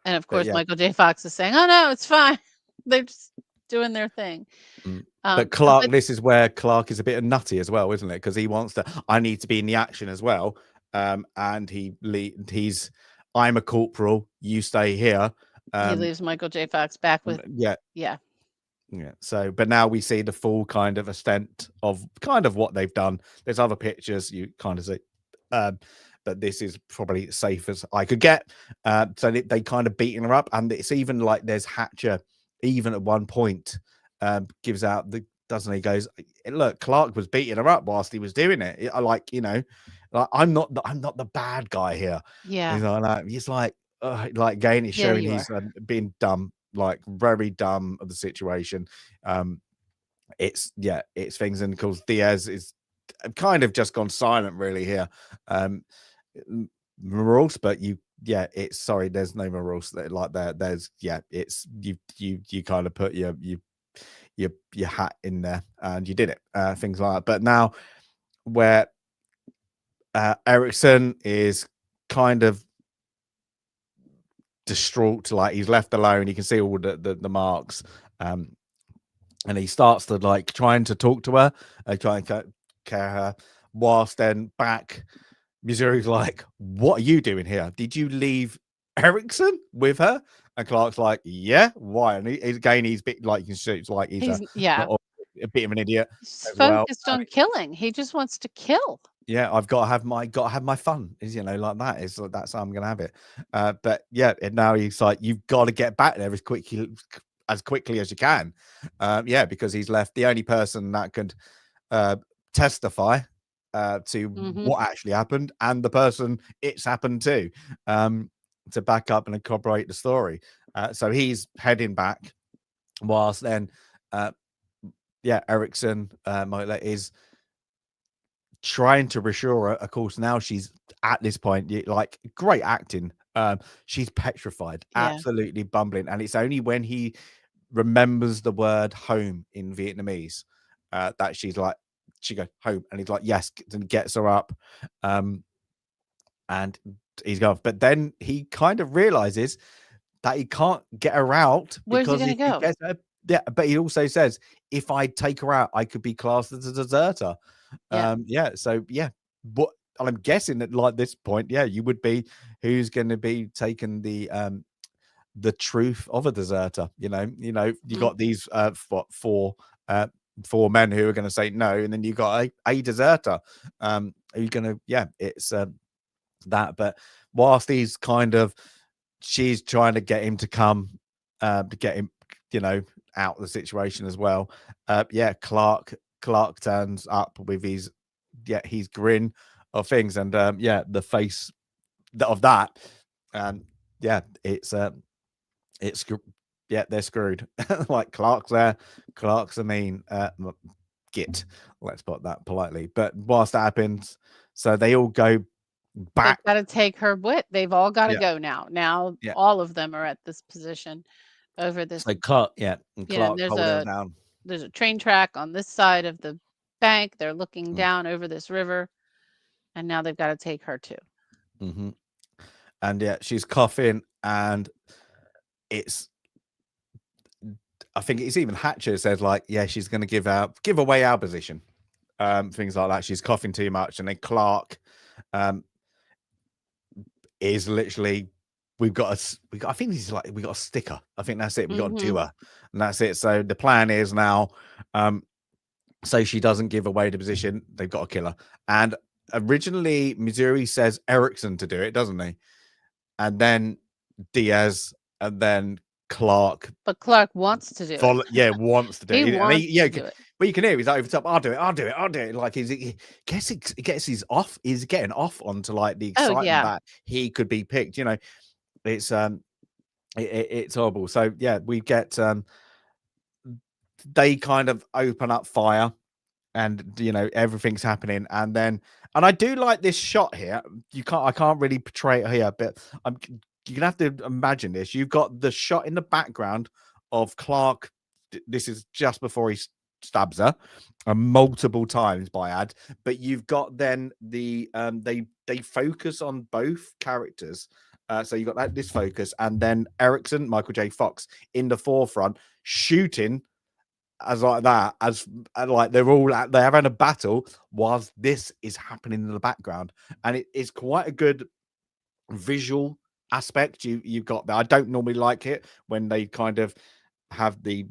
and of but course, yeah. Michael J. Fox is saying, "Oh no, it's fine. They're just doing their thing." Mm. But Clark, But this is where Clark is a bit nutty as well, isn't it? Because he wants to. I need to be in the action as well. And he's. I'm a corporal. You stay here. he Um, leaves Michael J. Fox back with, yeah, yeah. yeah. So, but now we see the full kind of extent of kind of what they've done. There's other pictures you kind of see, um, but this is probably safe as I could get. So they kind of beating her up, and it's even like there's Hatcher, even at one point, gives out the doesn't he goes, look, Clark was beating her up whilst he was doing it. I like, like I'm not the bad guy here. Yeah. He's like again, it's Yeah, showing you he's are. being dumb, like very dumb of the situation. it's things, and of course Diaz is kind of just gone silent really here. Um, morals, but it's sorry, there's no morals like there. There's it's you kind of put your hat in there and you did it, things like that. But now where Ericsson is kind of distraught, like he's left alone, you can see all the marks, um, and he starts to like trying to talk to her, try and care her, whilst then back Missouri's like, "What are you doing here? Did you leave Erickson with her?" And Clark's like, "Yeah, why?" And again, he's bit like you can see, it's like he's He's yeah. not a bit of an idiot He's as well. focused on killing. He just wants to kill. Yeah, I've got to have my fun. Is like that. Is that's how I'm gonna have it. But yeah, and now he's like, you've got to get back there as quickly as you can. Yeah, because he's left the only person that could uh, testify to Mhm. what actually happened and the person it's happened um, to back up and corroborate the story. So he's heading back, whilst then, uh, Erickson is trying to reassure her. Of course, now she's at this point, like great acting. She's petrified, Yeah. absolutely bumbling, and it's only when he remembers the word home in Vietnamese that she's like, she goes home, and he's like, yes, and gets her up, um, and he's gone. But then he kind of realizes that he can't get her out Where's he because gonna if he go? gets her, yeah. But he also says, if I take her out, I could be classed as a deserter. Yeah. So but I'm guessing that like this point, you would be who's going to be taking the truth of a deserter. You Mm. got these uh four men who are going to say no, and then you got a deserter. Who's going to it's that. But whilst he's kind of she's trying to get him to come to get him, out of the situation as well. Clark turns up with his grin of things, and the face of that. And it's they're screwed. Like Clark's there. Clark's a mean git. Let's put that politely. But whilst that happens, so they all go They've back. gotta take her with they've all gotta Yeah, go now. Now yeah. all of them are at this position over this, So Clark, and and Clark's holding them down. there's a train track on this side of the bank. They're looking Mm, down over this river, and now they've gotta take her too. mm-hmm. And she's coughing, and it's I think it's even Hatcher says like, she's going to give away our position, things like that. She's coughing too much, and then Clark, um, is literally I think he's like we got a sticker. I think that's it. We got a Mhm. doer, and that's it. So the plan is now, so she doesn't give away the position. They've got to kill her. And originally, Missouri says Erickson to do it, doesn't he? And then Diaz, and then Clark But Clark wants to do it. wants to do He it. And wants to do it. but you can hear he's over the top. I'll do it. I'll do it. I'll do it. Like he gets his off. He's getting off onto like the Oh, excitement yeah. that he could be picked. It's it's horrible. So we get they kind of open up fire, and everything's happening, and I do like this shot here. I can't really portray it here, but you're gonna have to imagine this. You've got the shot in the background of Clark. This is just before he stabs her, multiple times by ad. But you've got then they focus on both characters. So you got this focus, and then Erickson, Michael J. Fox, in the forefront, shooting as like that, as and like they're having a battle whilst this is happening in the background, and it is quite a good visual aspect you've got there. I don't normally like it when they kind of have the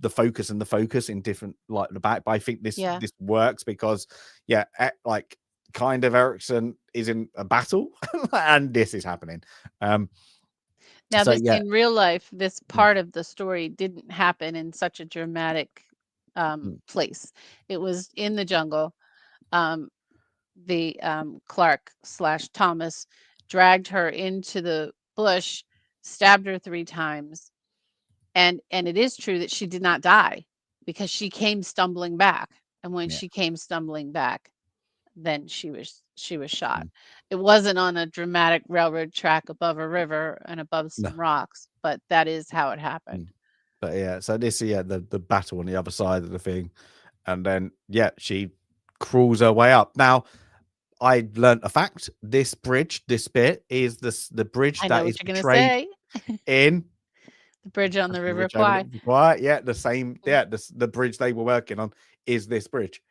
focus and the focus in different like the back, but I think Yeah. this works because like kind of Erickson is in a battle and this is happening. um Now so this in real life, this mm, part of the story didn't happen in such a dramatic, mm, place. It was in the jungle. Um, Clark/Thomas dragged her into the bush, stabbed her 3 times, and it is true that she did not die. because she came stumbling back. And when Yeah. she came stumbling back, then she was shot. Mm. It wasn't on a dramatic railroad track above a river and above No. some rocks, but that is how it happened. Mm. But yeah, so this the battle on the other side of the thing, and then she crawls her way up. Now I learnt a fact. This bridge, this bit is the bridge I know that what is you're gonna portrayed say. in The bridge on the the River Bridge Over Kwai. the Kwai. Yeah, the same. Mm, Yeah, the bridge they were working on is this bridge.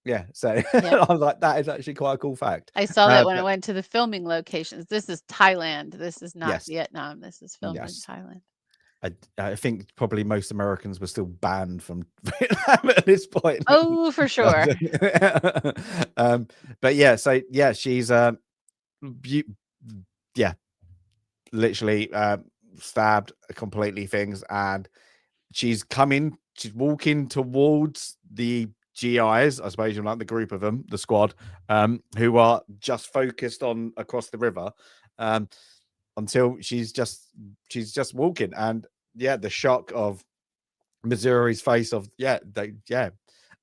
Yeah, so yep. I was like, that is actually quite a cool fact. I saw that when I But went to the filming locations. This is Thailand. This is not yes, Vietnam. This is filmed in yes, Thailand. I think probably most Americans were still banned from Vietnam at this point. Oh, for sure. um, but she's beau- yeah, literally stabbed completely things, and she's walking towards the GIs, I suppose you like the group of them, the squad, who are just focused on across the river, um, until she's just walking, and the shock of Missouri's face of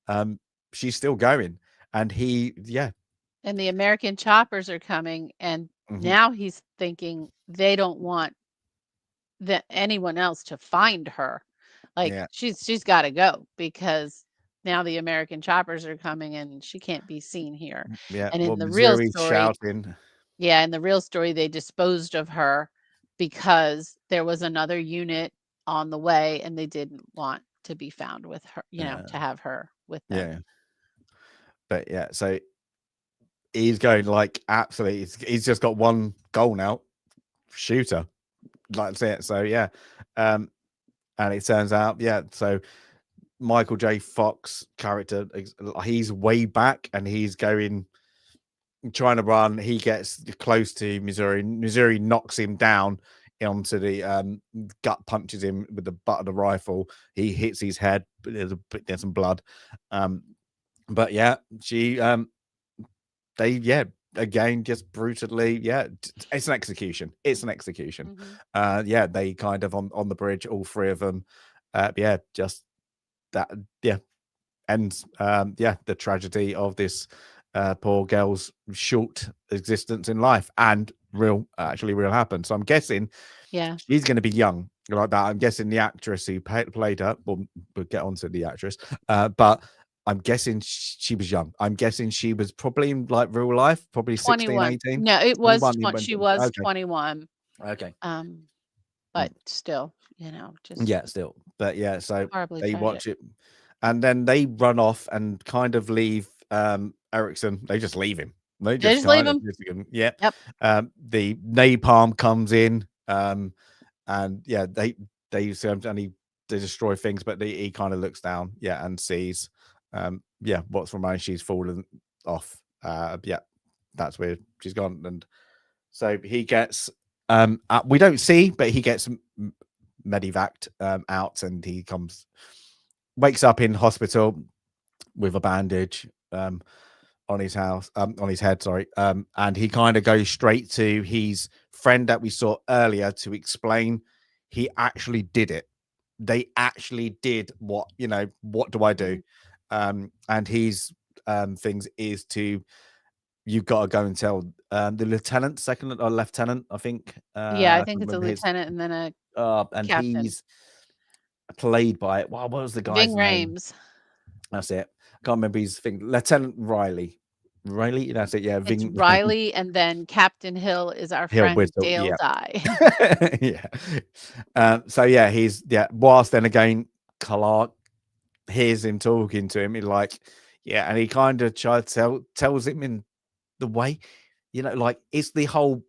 um, she's still going, and And the American choppers are coming, and mhm, now he's thinking they don't want anyone else to find her. Like yeah, she's got to go because now the American choppers are coming and she can't be seen here. yeah. And Well, in the real Missouri's story, shouting, yeah, in the real story, they disposed of her because there was another unit on the way and they didn't want to be found with her, to have her with them. yeah, but so he's going like absolutely. He's just got one goal now, shooter. That's it. So um, and it turns out So Michael J. Fox character, he's way back, and he's going trying to run. He gets close to Missouri. Missouri knocks him down onto the gut, punches him with the butt of the rifle. He hits his head. There's some blood. Um, but she they again just brutally it's an execution. It's an execution. Mhm. They kind of on the bridge, all three of them. Just that ends the tragedy of this poor girl's short existence in life, and actually real happened. So I'm guessing Yeah. she's going to be young like that. I'm guessing the actress who played her, we'll get onto the actress, but I'm guessing she was young. I'm guessing she was probably in like real life, probably 16, 21. 18, No, it was 21. she was Okay. 21. Okay. Um, Mm. but still, just Yeah, still. But so horribly they tragic. watch it, and then they run off and kind of leave Erickson. They just leave him. They They just just leave kind of him. yeah. Yep. The napalm comes in, and and they destroy things, but he kind of looks down, and sees what's remaining. She's fallen off. That's where she's gone, and so he gets we don't see, but he gets medevaced out, and he wakes up in hospital with a bandage on his head, sorry. And he kind of goes straight to his friend that we saw earlier to explain he actually did it. They actually did what do I do? Mhm. And his things is to you got to go and tell the lieutenant, second or lieutenant, I think. Yeah, I I think can't it's a remember his. lieutenant and then a And captain. he's played by what was the Ving guy's name? Rhames. That's it. I can't remember his thing. Lieutenant Riley. Riley, that's it. Yeah, It's Ving Riley, and then Captain Hill is our Hill friend Whistle. Dale Yeah, Dye. yeah. So he's Whilst then again, Clark hears him talking to him. He's like, and he kind of tells him in the way, like it's the whole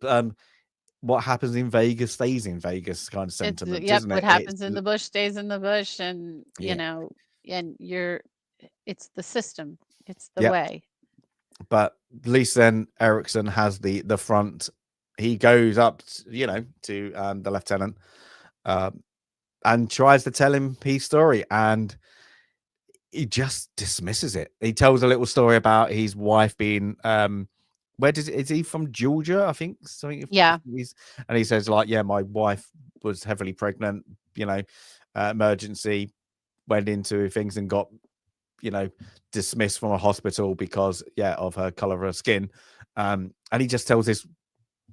what happens in Vegas stays in Vegas kind of It's sentiment, yep, isn't what it? It's happens in the bush stays in the bush, and, yeah, and it's the system. It's the yeah. way. But at least then Erickson has the front. He goes up, to the lieutenant, um, and tries to tell him his story, and he just dismisses it. He tells a little story about his wife being is he from Georgia? I think something. Yeah. And he says like, my wife was heavily pregnant. Emergency. went into things and got, you know, dismissed from a hospital because of her color of her skin. And he just tells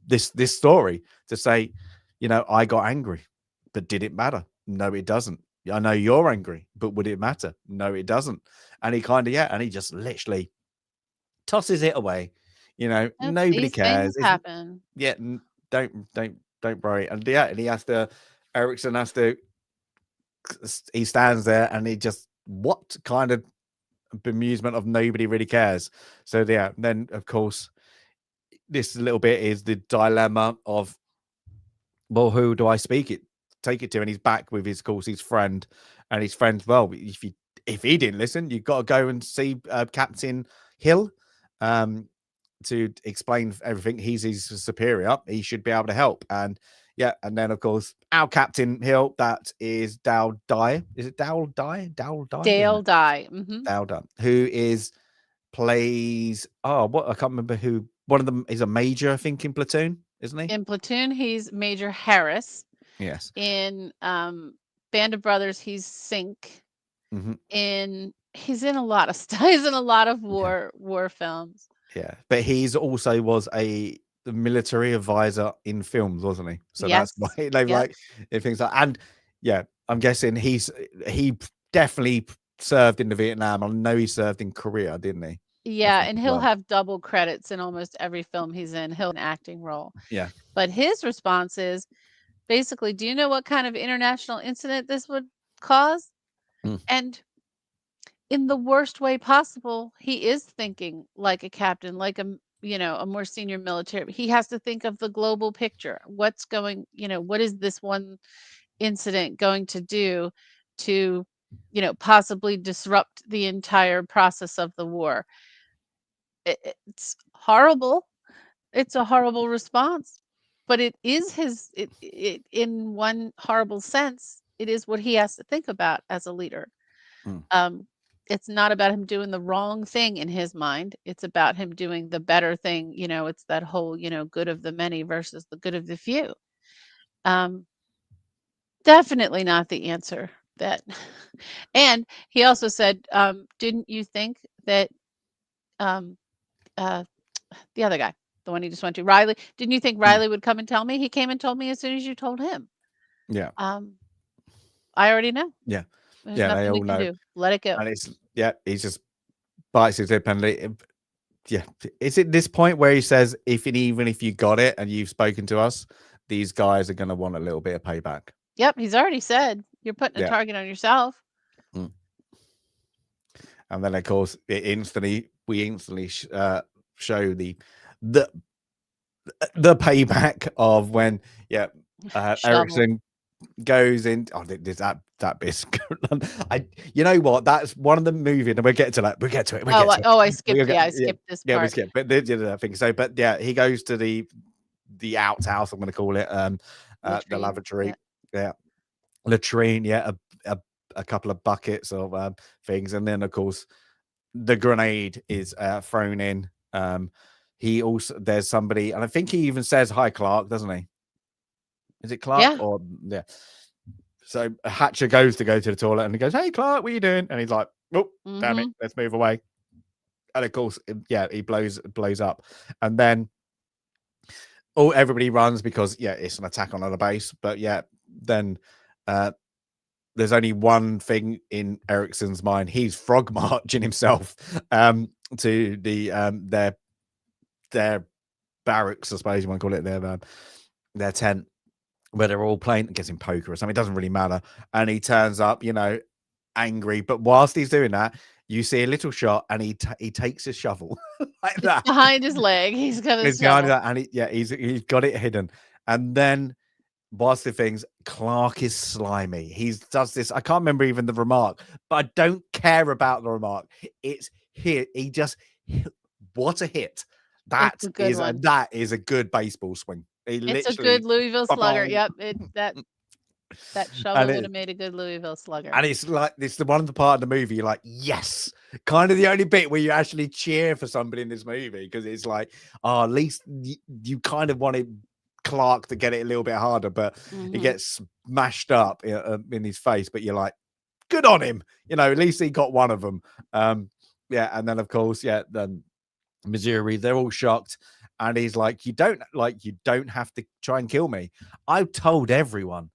this story to say, you know, I got angry, but did it matter? No, it doesn't. I know you're angry, but would it matter? No, it doesn't. And he kind of and he just literally tosses it away. You know, Yep, nobody these things cares. It's, happen. yeah, don't worry. And he has to. Erickson has to. He stands there and he just what kind of bemusement of nobody really cares. So then of course this little bit is the dilemma of, well, who do I take it to? And he's back with his, of course, his friend, and his friend. Well, if he didn't listen, you've got to go and see Captain Hill, to explain everything. He's his superior. He should be able to help. And and then of course our Captain Hill, that is Dal Dye. Is it Dal Dye? Dal Dye, isn't Dale it? die. Hmm. Dal Dye, who plays what I can't remember who. One of them is a major, I think, in Platoon, isn't he? In Platoon, he's Major Harris. Yes. In Band of Brothers, he's Sink. Hmm. He's in a lot of stuff. He's in a lot of Yeah. war films. Yeah, but he's also was the military advisor in films, wasn't he? So that's why Yes. they Yep. like things like. And I'm guessing he definitely served in the Vietnam. I know he served in Korea, didn't he? I Yeah, think and as he'll well. have double credits in almost every film he's in. He'll have an acting role. Yeah. But his response is basically, do you know what kind of international incident this would cause? Mm. And in the worst way possible, he is thinking like a captain, like a more senior military. He has to think of the global picture. What's going, what is this one incident going to do to, possibly disrupt the entire process of the war? It's horrible. It's a horrible response, but it is it in one horrible sense, it is what he has to think about as a leader. Mm. Um, it's not about him doing the wrong thing in his mind. It's about him doing the better thing. It's that whole, good of the many versus the good of the few. Um, Definitely not the answer that. And he also said, didn't you think that um, uh, the other guy, the one he just went to, Riley, didn't you think Mm. Riley would come and tell me? He came and told me as soon as you told him. Yeah. Um, I already know. Yeah. There's Yeah. They nothing we all can know, do. Let it go. and it's he's just bites his lip and Is it this point where he says, even if you got it and you've spoken to us, these guys are going to want a little bit of payback? Yep, he's already said you're putting a Yeah. target on yourself. Mm. And then of course we instantly show the the payback of when Shovel. Erickson goes in. Oh, there's that bit. You know what? That's one of the movie, and we'll get to that. We'll get to it. We'll get to it. I skipped. Yeah, I skipped this We part. skip. But the thing. So, but he goes to the outhouse. I'm going to call it the Latrine. lavatory. Yeah. Yeah, latrine. Yeah, a couple of buckets of things, and then of course the grenade is thrown in. There's somebody, and I think he even says hi, Clark, doesn't he? Is it Clark Yeah. or yeah? So Hatcher goes to the toilet and he goes, "Hey, Clark, what are you doing?" And he's like, "Oh, damn it, let's move away." And of course, he blows up, and then everybody runs because it's an attack on another base. But then there's only one thing in Erickson's mind. He's frog marching himself to their barracks, I suppose you want to call it, their tent, where they're all playing, I guess, in poker or something. It doesn't really matter. And he turns up, angry. But whilst he's doing that, you see a little shot, and he takes a shovel like that Behind his leg, he's got a He's behind shovel. that, and he's got it hidden. And then whilst the things, Clark is slimy. He does this. I can't remember even the remark, but I don't care about the remark. It's hit. He just what a hit. It's a good one. That is a good baseball swing. He It's a literally good Louisville Slugger. ba-bong. Yep, that shovel would have made a good Louisville Slugger. And it's like this the one of the part of the movie you're like, yes, kind of the only bit where you actually cheer for somebody in this movie, because it's like, at least you kind of wanted Clark to get it a little bit harder, but he gets smashed up in his face. But you're like, good on him. At least he got one of them. Yeah, and then of course, yeah, then Missouri, they're all shocked, and he's like, you don't have to try and kill me. I've told everyone,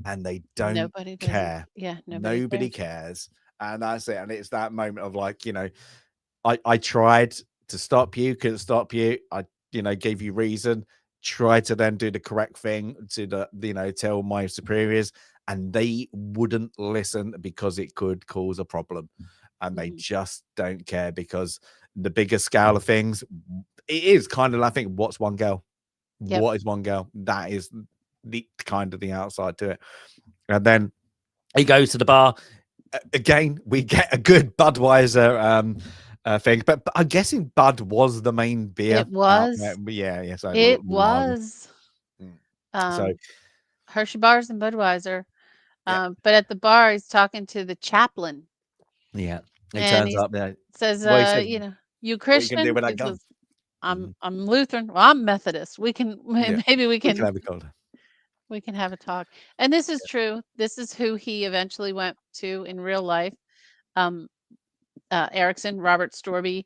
and they don't Nobody doesn't. care. Yeah, nobody Nobody cares. cares, and that's it. And it's that moment of like, I tried to stop you, couldn't stop you. I, gave you reason, tried to then do the correct thing to tell my superiors, and they wouldn't listen because it could cause a problem. And they Mhm. just don't care because the bigger scale of things, it is kind of, I think, what's one girl? Yep. What is one girl? That is the kind of the outside to it. And then he goes to the bar again. We get a good Budweiser thing, but I'm guessing Bud was the main beer It out there. was. Yeah, so It reliable. was. Mm. So Um, Hershey bars and Budweiser. yeah, But at the bar, he's talking to the chaplain, yeah. He and turns he up there. says, Well, he says, "You "What you can do Christian?" with that He gun?" says, "I'm Mhm. I'm Lutheran. Well, I'm Methodist. We can Yeah, maybe we we can can have a cold. we can have a talk." And this is true. This is who he eventually went to in real life. Um, Erickson, Robert Storby.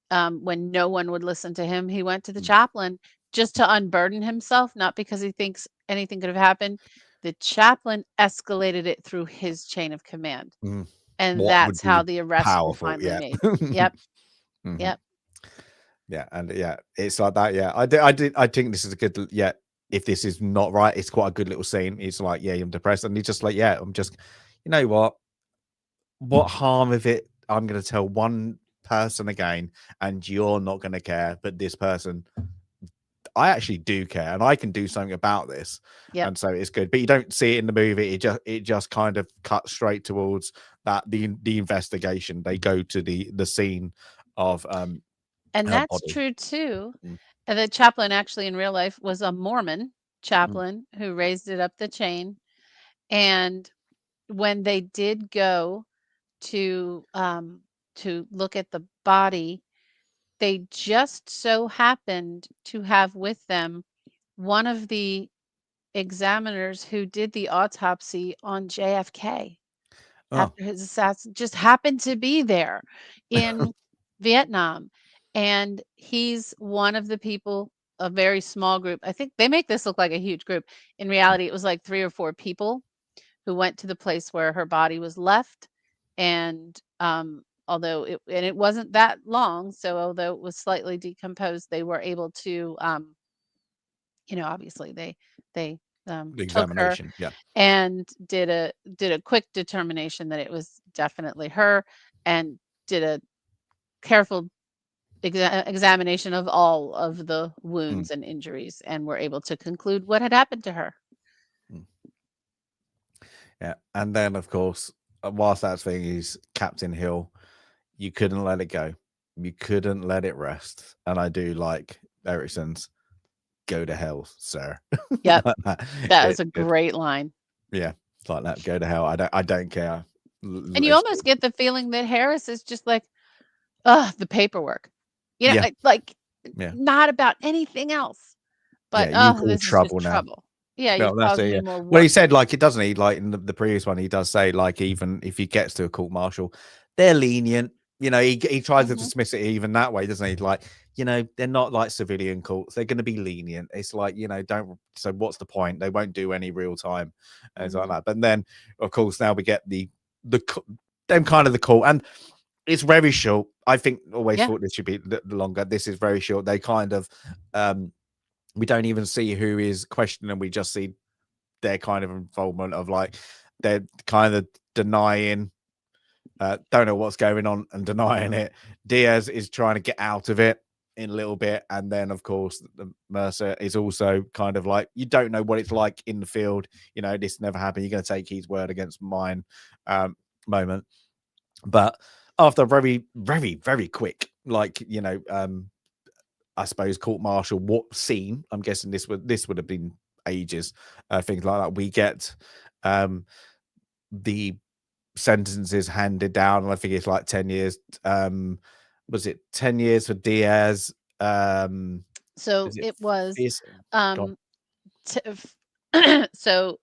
When no one would listen to him, he went to the Mm, chaplain just to unburden himself, not because he thinks anything could have happened. The chaplain escalated it through his chain of command. mm. And What would that's how be the arrests were powerful? finally Yeah. made. Yep, Mhm. yep, Yeah, and yeah, it's like that. Yeah, I think this is a good. Yeah, if this is not right, it's quite a good little scene. It's like, yeah, I'm depressed, and he's just like, yeah, I'm just, you know what? What harm if it? I'm going to tell one person again, and you're not going to care, but this person, I actually do care, and I can do something about this, yep. and so it's good. But you don't see it in the movie. It just kind of cuts straight towards that the investigation. They go to the scene of And her that's body. true too. Mm, And the chaplain actually in real life was a Mormon mm, chaplain who raised it up the chain. And when they did go to look at the body, they just so happened to have with them one of the examiners who did the autopsy on JFK Oh, after his assassin just happened to be there in Vietnam. And he's one of the people, a very small group. I think they make this look like a huge group. In reality, it was like 3 or 4 people who went to the place where her body was left. And although it wasn't that long, so although it was slightly decomposed, they were able to, obviously they the took her examination. Yeah. and did a quick determination that it was definitely her, and did a careful examination of all of the Mm, wounds and injuries, and were able to conclude what had happened to her. mm. Yeah. And then, of course, whilst that's thing is Captain Hill, you couldn't let it go. You couldn't let it rest. And I do like Ericsson's "Go to hell, sir." Yep, Like that. that was It's a good. great line. Yeah. It's like that. Go to hell. I don't care. And you It's, almost get the feeling that Harris is just like, ugh, the paperwork. yeah. Like, Yeah. not about anything else, but, Yeah. You oh, call this is just trouble now. trouble. Yeah, you've Well, that's caused it. me Yeah. more Well, he work. said like it doesn't he like in the previous one he does say like even if he gets to a court martial, they're lenient. He tries to Mhm, dismiss it even that way, doesn't he? Like they're not like civilian courts. They're going to be lenient. It's like don't. So what's the point? They won't do any real time, and it's like mhm. that. But then of course now we get them kind of the court, and it's very short. I think always Yeah, thought this should be the longer. This is very short. They kind of we don't even see who is questioning. We just see their kind of involvement of like they're kind of denying don't know what's going on and denying it. Diaz is trying to get out of it in a little bit, and then of course the Mercer is also kind of like you don't know what it's like in the field. This never happened. You're going to take his word against mine moment. But after a very very very quick I suppose court martial what scene, I'm guessing this would have been ages, things like that, we get um the sentences handed down, and I think it's like 10 years. Was it 10 years for Diaz? so Is it it was, Fierce? Gone. um, t f so,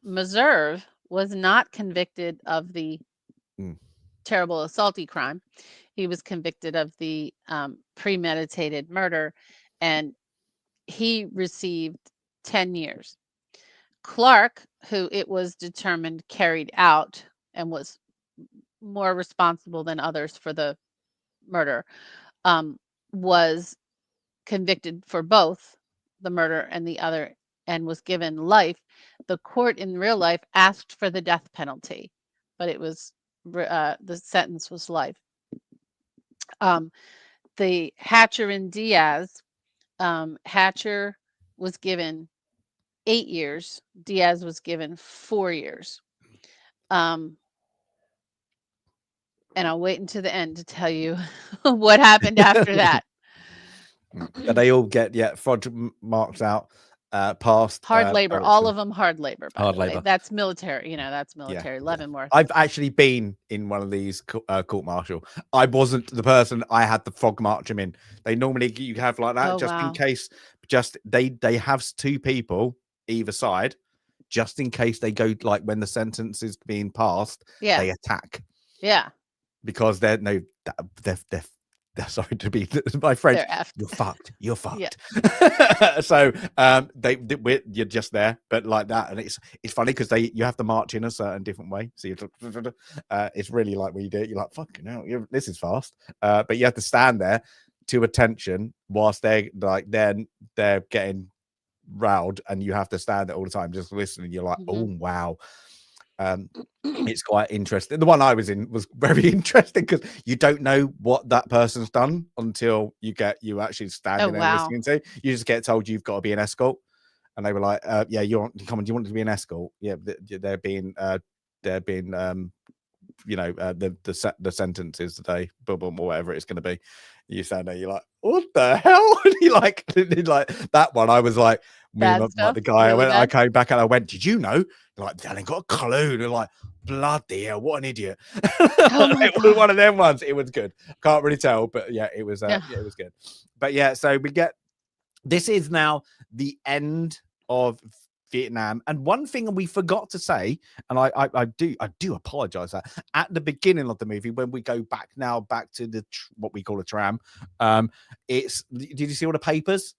Meserve was not convicted of the Mm. terrible assaulty crime. He was convicted of the premeditated murder, and he received 10 years. Clark, who it was determined carried out and was more responsible than others for the murder, was convicted for both the murder and the other and was given life. The court in real life asked for the death penalty, but it was the sentence was life. The Hatcher and Diaz, Hatcher was given 8 years. Diaz was given 4 years. And I'll wait until the end to tell you what happened after that. But they all get fraud marks out, past Hard labor, all probation. of them hard labor, by Hard the way. labor. That's military, that's Yeah, military. yeah. Leavenworth. I've actually been in one of these court martial. I wasn't the person. I had the frog march them in. They normally you have like that Oh, just in wow. case. Just they have two people either side, just in case they go like when the sentence is being passed, Yeah. they attack Yeah. because they're sorry to be my French. They're effed. You're fucked. You're Yeah. fucked. So you're just there, but like that, and it's funny because you have to march in a certain different way. So it's really like when you do it, you're like fucking hell, this is fast. But you have to stand there to attention whilst they're getting riled, and you have to stand there all the time just listening. You're like, oh wow. It's quite interesting. The one I was in was very interesting because you don't know what that person's done until you actually standing there listening to. You just get told you've got to be an escort, and they were like, "Yeah, do you want to be an escort? Yeah, they're being the sentences today, boom, or whatever it's going to be." You stand there, you're like, "What the hell?" And you like that one. I was like, the guy. Really I came back and I went, "Did you know?" They're like, "They ain't got a clue." They're like, "Bloody hell, what an idiot!" It was one of them ones. It was good. Can't really tell, but yeah, it was. It was good. But yeah, so we get. This is now the end of Vietnam, and one thing we forgot to say, and I do apologize that at the beginning of the movie when we go back to the what we call a tram, it's did you see all the papers?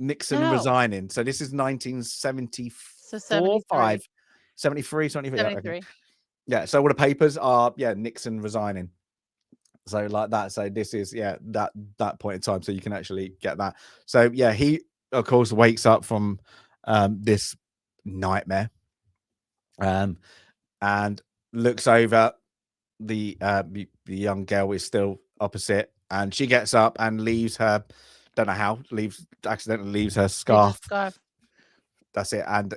Nixon resigning. So this is 1974, 73, 73. Yeah. So all the papers are Nixon resigning. So like that. So this is that point in time. So you can actually get that. So yeah, he of course wakes up from this nightmare, and looks over. The young girl is still opposite, and she gets up and leaves her. Don't know how. Accidentally leaves her scarf. That's it. And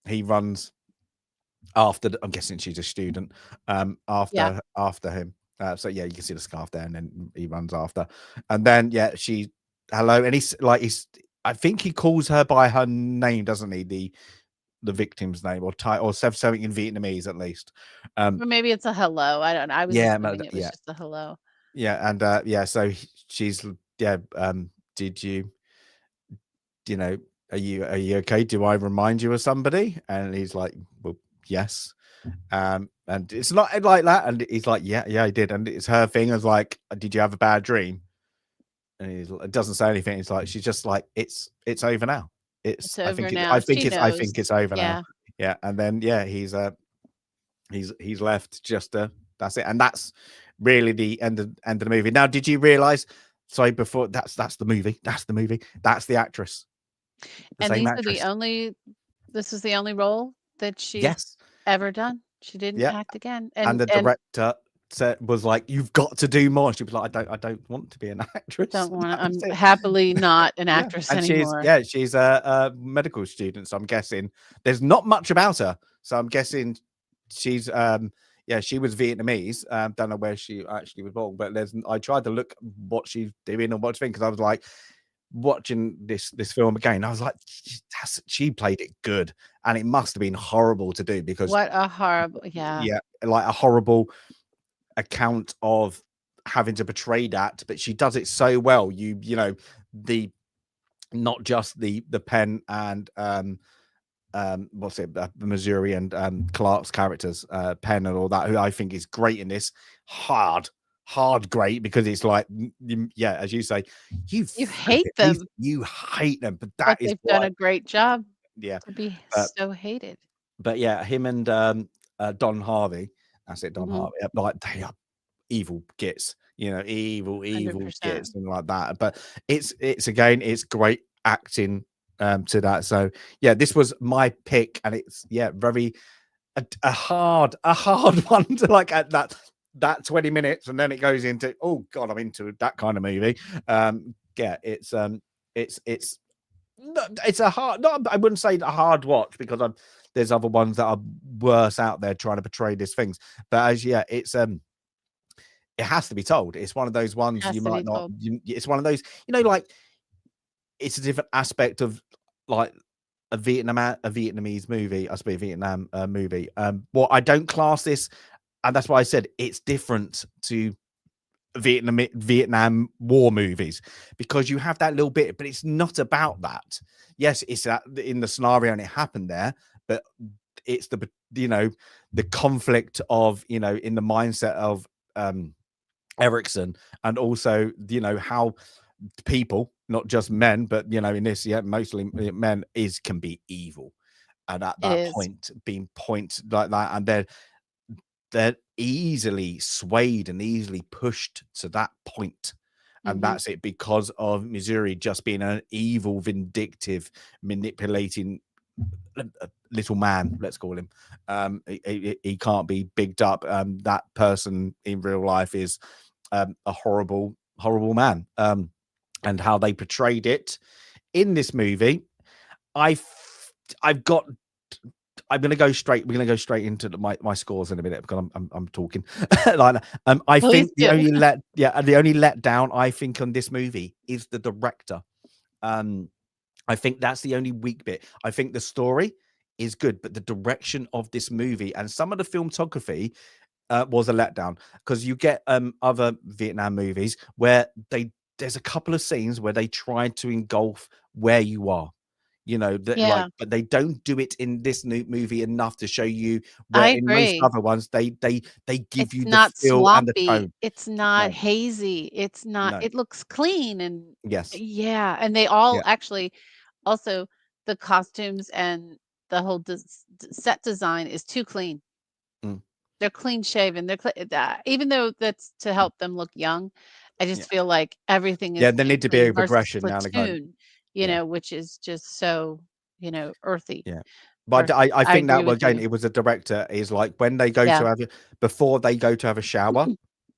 he runs after. I'm guessing she's a student. After him. So yeah, you can see the scarf there, and then he runs after, and then she hello, and he's I think he calls her by her name, doesn't he? The victim's name or something in Vietnamese at least. Or maybe it's a hello. I don't know. I was assuming it was just a hello. Yeah, and so she's did you are you okay? Do I remind you of somebody? And he's like, well, yes. And it's not like that. And he's like, yeah, I did. And it's her thing. I was like, did you have a bad dream? And it doesn't say anything. It's like she's just like, it's over now. It's over I think now. I think it's over now. Yeah. And then he's left just that's it. And that's really the end of the movie. Now, did you realize? Sorry, before that's the movie. That's the movie. That's the actress. And these are the only. This is the only role that she's ever done. She didn't act again. And the director was like, "You've got to do more." She was like, "I don't want to be an actress. Don't want to. I'm happily not an actress anymore." She's a medical student, so I'm guessing there's not much about her. So I'm guessing she's she was Vietnamese. Don't know where she actually was born, but I tried to look what she's doing and what thing because I was like watching this film again. I was like, she played it good, and it must have been horrible to do because what a horrible like a horrible account of having to portray that, but she does it so well. You know the not just the Penn and what's it, Missouri and Clark's characters, Penn and all that, who I think is great in this. Hard great, because it's like, yeah, as you say, you You flip hate it, them, you hate them, but that but is they've done why, a great job yeah. to be But so hated. yeah, him and Don Harvey, that's it, Don Mhm. Harvey, like they are evil gits, evil gits 100%. and like that. But it's again, it's great acting to that. So yeah, this was my pick, and it's very a hard one to like at that 20 minutes, and then it goes into, oh god, I'm into that kind of movie. Yeah, it's it's a hard, not, I wouldn't say a hard watch, because there's other ones that are worse out there trying to portray these things. But as it's it has to be told. It's one of those ones you Has to might be not. told. It's one of those, like it's a different aspect of like a Vietnamese movie. I suppose a Vietnam movie. Well, I don't class this, and that's why I said it's different to Vietnam War movies, because you have that little bit, but it's not about that. Yes, it's that in the scenario and it happened there, but it's the conflict of in the mindset of Erickson, and also how people, not just men, but in this, mostly men, can be evil, and at It that is. point, being point like that, and they're easily swayed and easily pushed to that point. And Mhm. that's it, because of Missouri just being an evil, vindictive, manipulating little man, let's call him. He can't be bigged up. That person in real life is a horrible man. And how they portrayed it in this movie, I've I've got. I'm gonna go straight. We're gonna go straight into my scores in a minute, because I'm talking like I Please think the do. only let down I think on this movie is the director. Um, I think that's the only weak bit. I think the story is good, but the direction of this movie and some of the filmography was a letdown, because you get other Vietnam movies where there's a couple of scenes where they try to engulf where you are, that, like, Yeah, but they don't do it in this new movie enough to show you, where I in most agree. other ones they give It's you the not feel and the swampy, tone. it's not No, hazy, it's not, no, it looks clean and yes, yeah, and they all yeah, actually also the costumes and the whole set design is too clean. mm, They're clean shaven, even though that's to help them look young, I yeah, just feel like everything yeah. is There too need to be clean a versus progression now and again. Platoon, Yeah. which is just so, earthy Yeah. But versus I I think agree that, well, with again, you. it was a director, is like when they go to Yeah. have it, before they go to have a shower,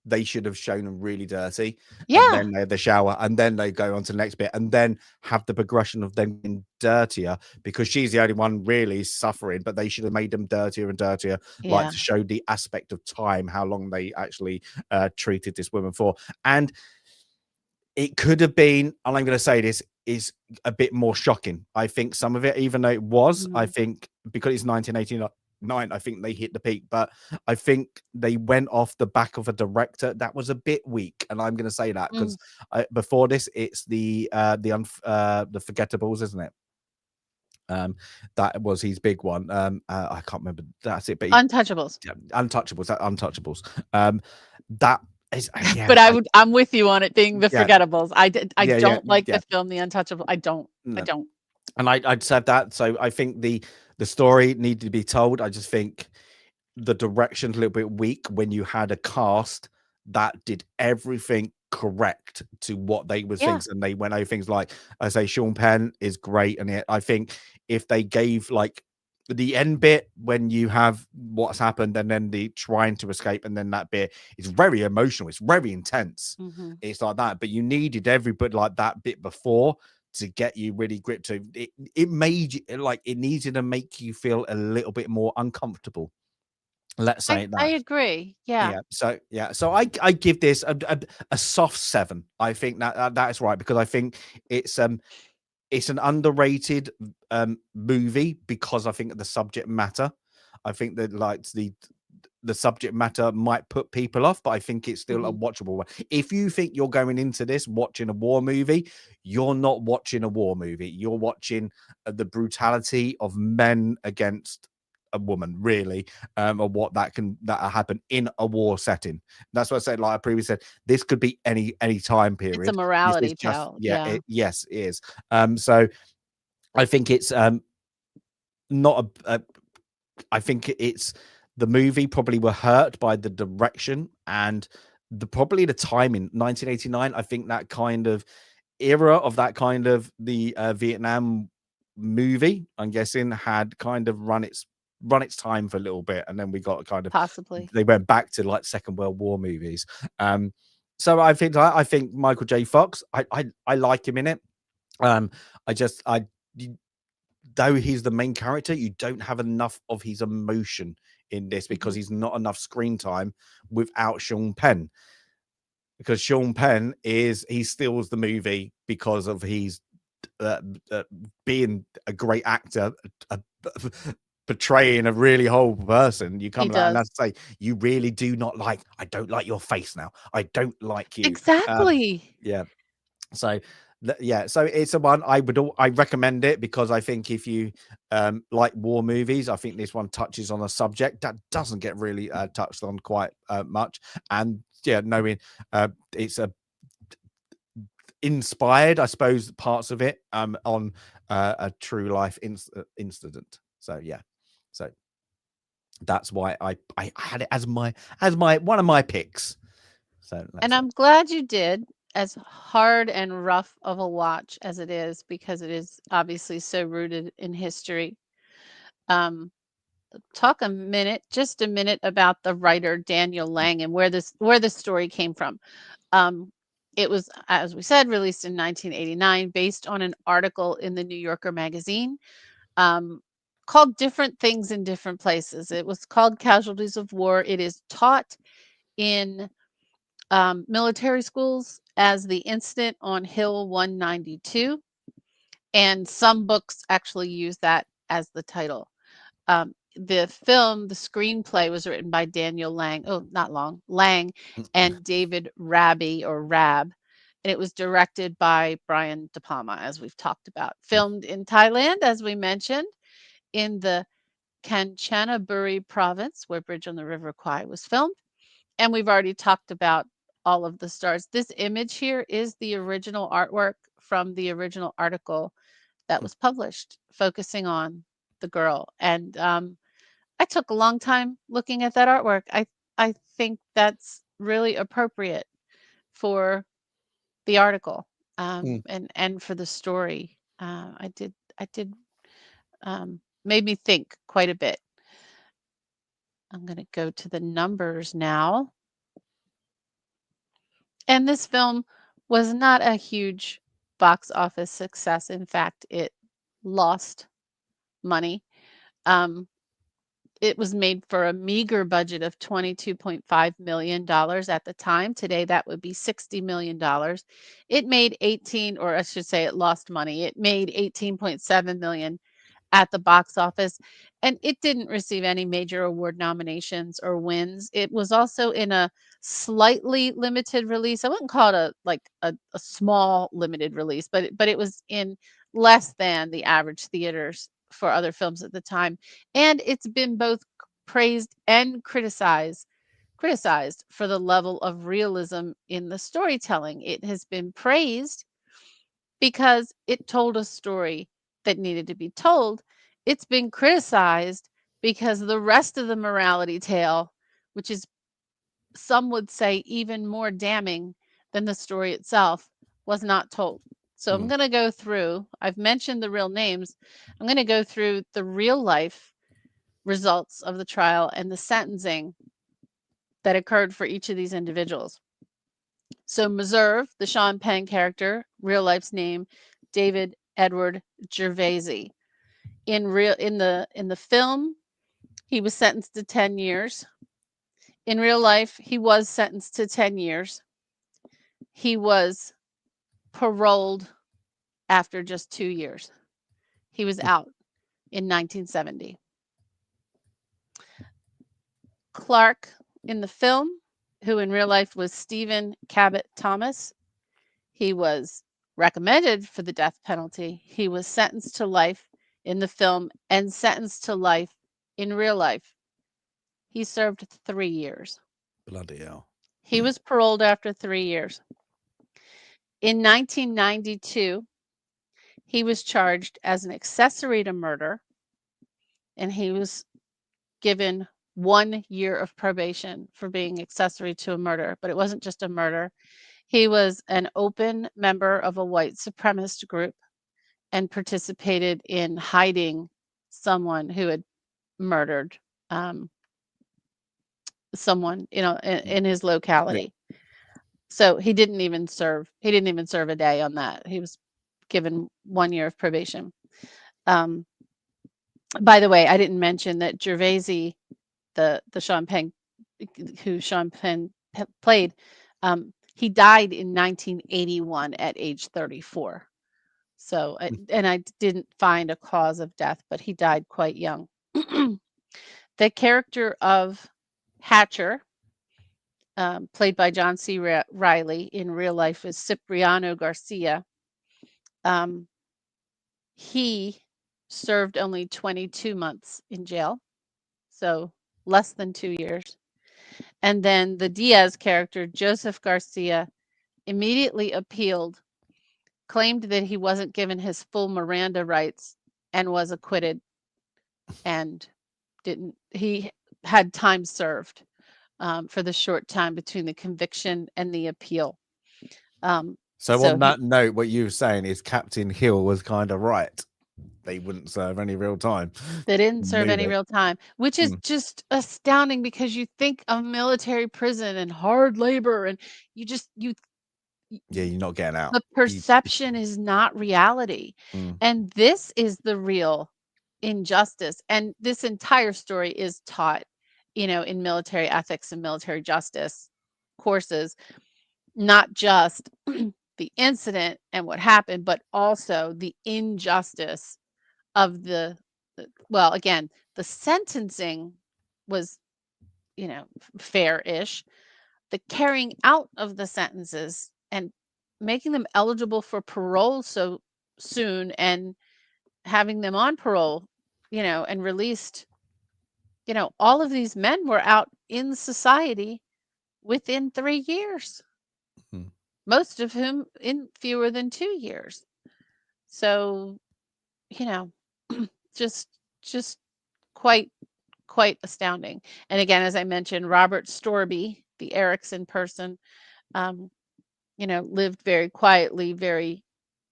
they should have shown them really dirty, and Yeah, then they have the shower, and then they go on to the next bit, and then have the progression of them getting dirtier, because she's the only one really suffering, but they should have made them dirtier and dirtier, like yeah. to show the aspect of time, how long they actually treated this woman for. And it could have been, and I'm going to say this, is a bit more shocking. I think some of it, even though it was, I Mhm. think because it's 1989, I think they hit the peak. But I think they went off the back of a director that was a bit weak, and I'm going to say that Mm. because before this, it's the Forgettables, isn't it? Um, that was his big one. I can't remember. That's it. But Untouchables. yeah, Untouchables. That is, yeah, But I'm with you on it being The yeah, Forgettables. I yeah, don't like yeah. the film The Untouchable. I don't. I No. don't. And I'd said that. So I think the story needed to be told. I just think the direction's a little bit weak when you had a cast that did everything correct to what they would Yeah. think, and they went over things like, I say, Sean Penn is great, and I think if they gave like the end bit when you have what's happened and then the trying to escape, and then that bit is very emotional, it's very intense, Mhm. it's like that, but you needed everybody like that bit before to get you really gripped. So it made you like, it needed to make you feel a little bit more uncomfortable, let's say I that. agree. Yeah. So I give this a soft 7. I think that is right, because I think it's it's an underrated movie, because I think the subject matter. I think that, like, the subject matter might put people off, but I think it's still a Mhm. watchable one. If you think you're going into this watching a war movie, you're not watching a war movie. You're watching the brutality of men against a woman, really, or what that happen in a war setting. That's what I said. Like I previously said, this could be any time It's a period. This is morality just tale, yeah. yes, it is. So I think it's not I think it's the movie probably were hurt by the direction and probably the timing. 1989, I think that kind of era of that kind of the Vietnam movie, I'm guessing, had kind of run its time for a little bit, and then we got kind of Possibly. they went back to like Second World War movies. So I think Michael J. Fox, I like him in it. Um, I just I though he's the main character, you don't have enough of his emotion in this because Mhm. he's not enough screen time without Sean Penn. Because Sean Penn he steals the movie because of he's uh, uh, being a great actor, uh, portraying a really horrible person. You He come out and does. that's say you really do not like. I don't like your face now. I don't like you. Exactly. Yeah. So yeah, so it's a one I recommend it because I think if you like war movies, I think this one touches on a subject that doesn't get really touched on quite much. And yeah, knowing it's a inspired, I suppose, parts of it on a true life incident. So yeah, so that's why I had it as my one of my picks. So And that's it. I'm glad you did, as hard and rough of a watch as it is, because it is obviously so rooted in history. Um, Talk just a minute about the writer Daniel Lang and where this story came from. Um, it was, as we said, released in 1989, based on an article in the New Yorker magazine, um, called "Different Things in Different Places." It was called "Casualties of War." It is taught in military schools as the incident on Hill 192, and some books actually use that as the title. The screenplay was written by Daniel Lang. Oh, not Long, Lang, and David Raby or Rab. And it was directed by Brian De Palma, as we've talked about. Filmed in Thailand, as we mentioned, in the Kanchanaburi province, where Bridge on the River Kwai was filmed. And we've already talked about all of the stars. This image here is the original artwork from the original article that was published, focusing on the girl. And I took a long time looking at that artwork. I think that's really appropriate for the article, and for the story. I did made me think quite a bit. I'm going to go to the numbers now. And this film was not a huge box office success. In fact, it lost money. Um, it was made for a meager budget of $22.5 million at the time. Today, that would be $60 million. It made 18, or I should say it lost money. It made 18.7 million at the box office, and it didn't receive any major award nominations or wins. It was also in a slightly limited release. I wouldn't call it a small limited release, but it was in less than the average theaters for other films at the time. And it's been both praised and criticized for the level of realism in the storytelling. It has been praised because it told a story that needed to be told. It's been criticized because the rest of the morality tale, which is, some would say, even more damning than the story itself, was not told. So I'm Mm, going to go through, I've mentioned the real names. I'm going to go through the real life results of the trial and the sentencing that occurred for each of these individuals. So Meserve, the Sean Penn character, real life's name, David Edward Gervaisi. In the film, he was sentenced to 10 years. In real life, he was sentenced to 10 years. He was paroled after just 2 years. He was out in 1970. Clark in the film, who in real life was Stephen Cabot Thomas. He was recommended for the death penalty. He was sentenced to life in the film and sentenced to life in real life. He served 3 years. Bloody hell. He was paroled after 3 years. In 1992, he was charged as an accessory to murder, and he was given 1 year of probation for being accessory to a murder. But it wasn't just a murder. He was an open member of a white supremacist group and participated in hiding someone who had murdered someone, in his locality. Yeah. So he didn't even serve a day on that. He was given 1 year of probation. By the way, I didn't mention that Gervaisi, the Sean Penn, who Sean Penn played, he died in 1981 at age 34. So, and I didn't find a cause of death, but he died quite young. The character of Hatcher, played by John C. Reilly, in real life is Cipriano Garcia. He served only 22 months in jail, so less than 2 years. And then the Diaz character, Joseph Garcia, immediately appealed, claimed that he wasn't given his full Miranda rights, and was acquitted, and he had time served for the short time between the conviction and the appeal. So on that note, what you were saying is Captain Hill was kind of right. They wouldn't serve any real time. They didn't serve any real time, which is just astounding, because you think of military prison and hard labor, and you're not getting out. The perception is not reality. And this is the real injustice. And this entire story is taught, in military ethics and military justice courses, not just the incident and what happened, but also the injustice of well, again, the sentencing was, fair-ish. The carrying out of the sentences and making them eligible for parole so soon, and having them on parole, and released, all of these men were out in society within 3 years. Most of whom in fewer than 2 years. So, just quite astounding. And again, as I mentioned, Robert Storby, the Erickson person, lived very quietly, very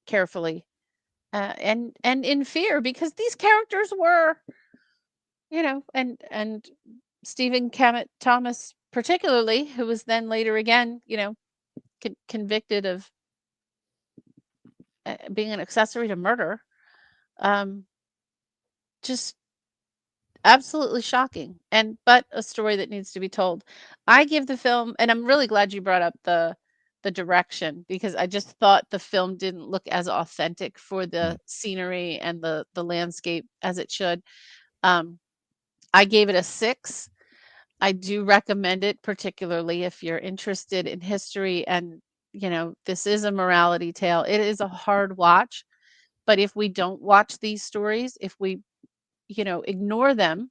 carefully, and in fear, because these characters were, and Stephen Cabot Thomas particularly, who was then later again, convicted of being an accessory to murder. Just absolutely shocking, but a story that needs to be told. I give the film, and I'm really glad you brought up the direction, because I just thought the film didn't look as authentic for the scenery and the landscape as it should. I gave it a 6. I do recommend it, particularly if you're interested in history, and this is a morality tale. It is a hard watch, but if we don't watch these stories, if we ignore them,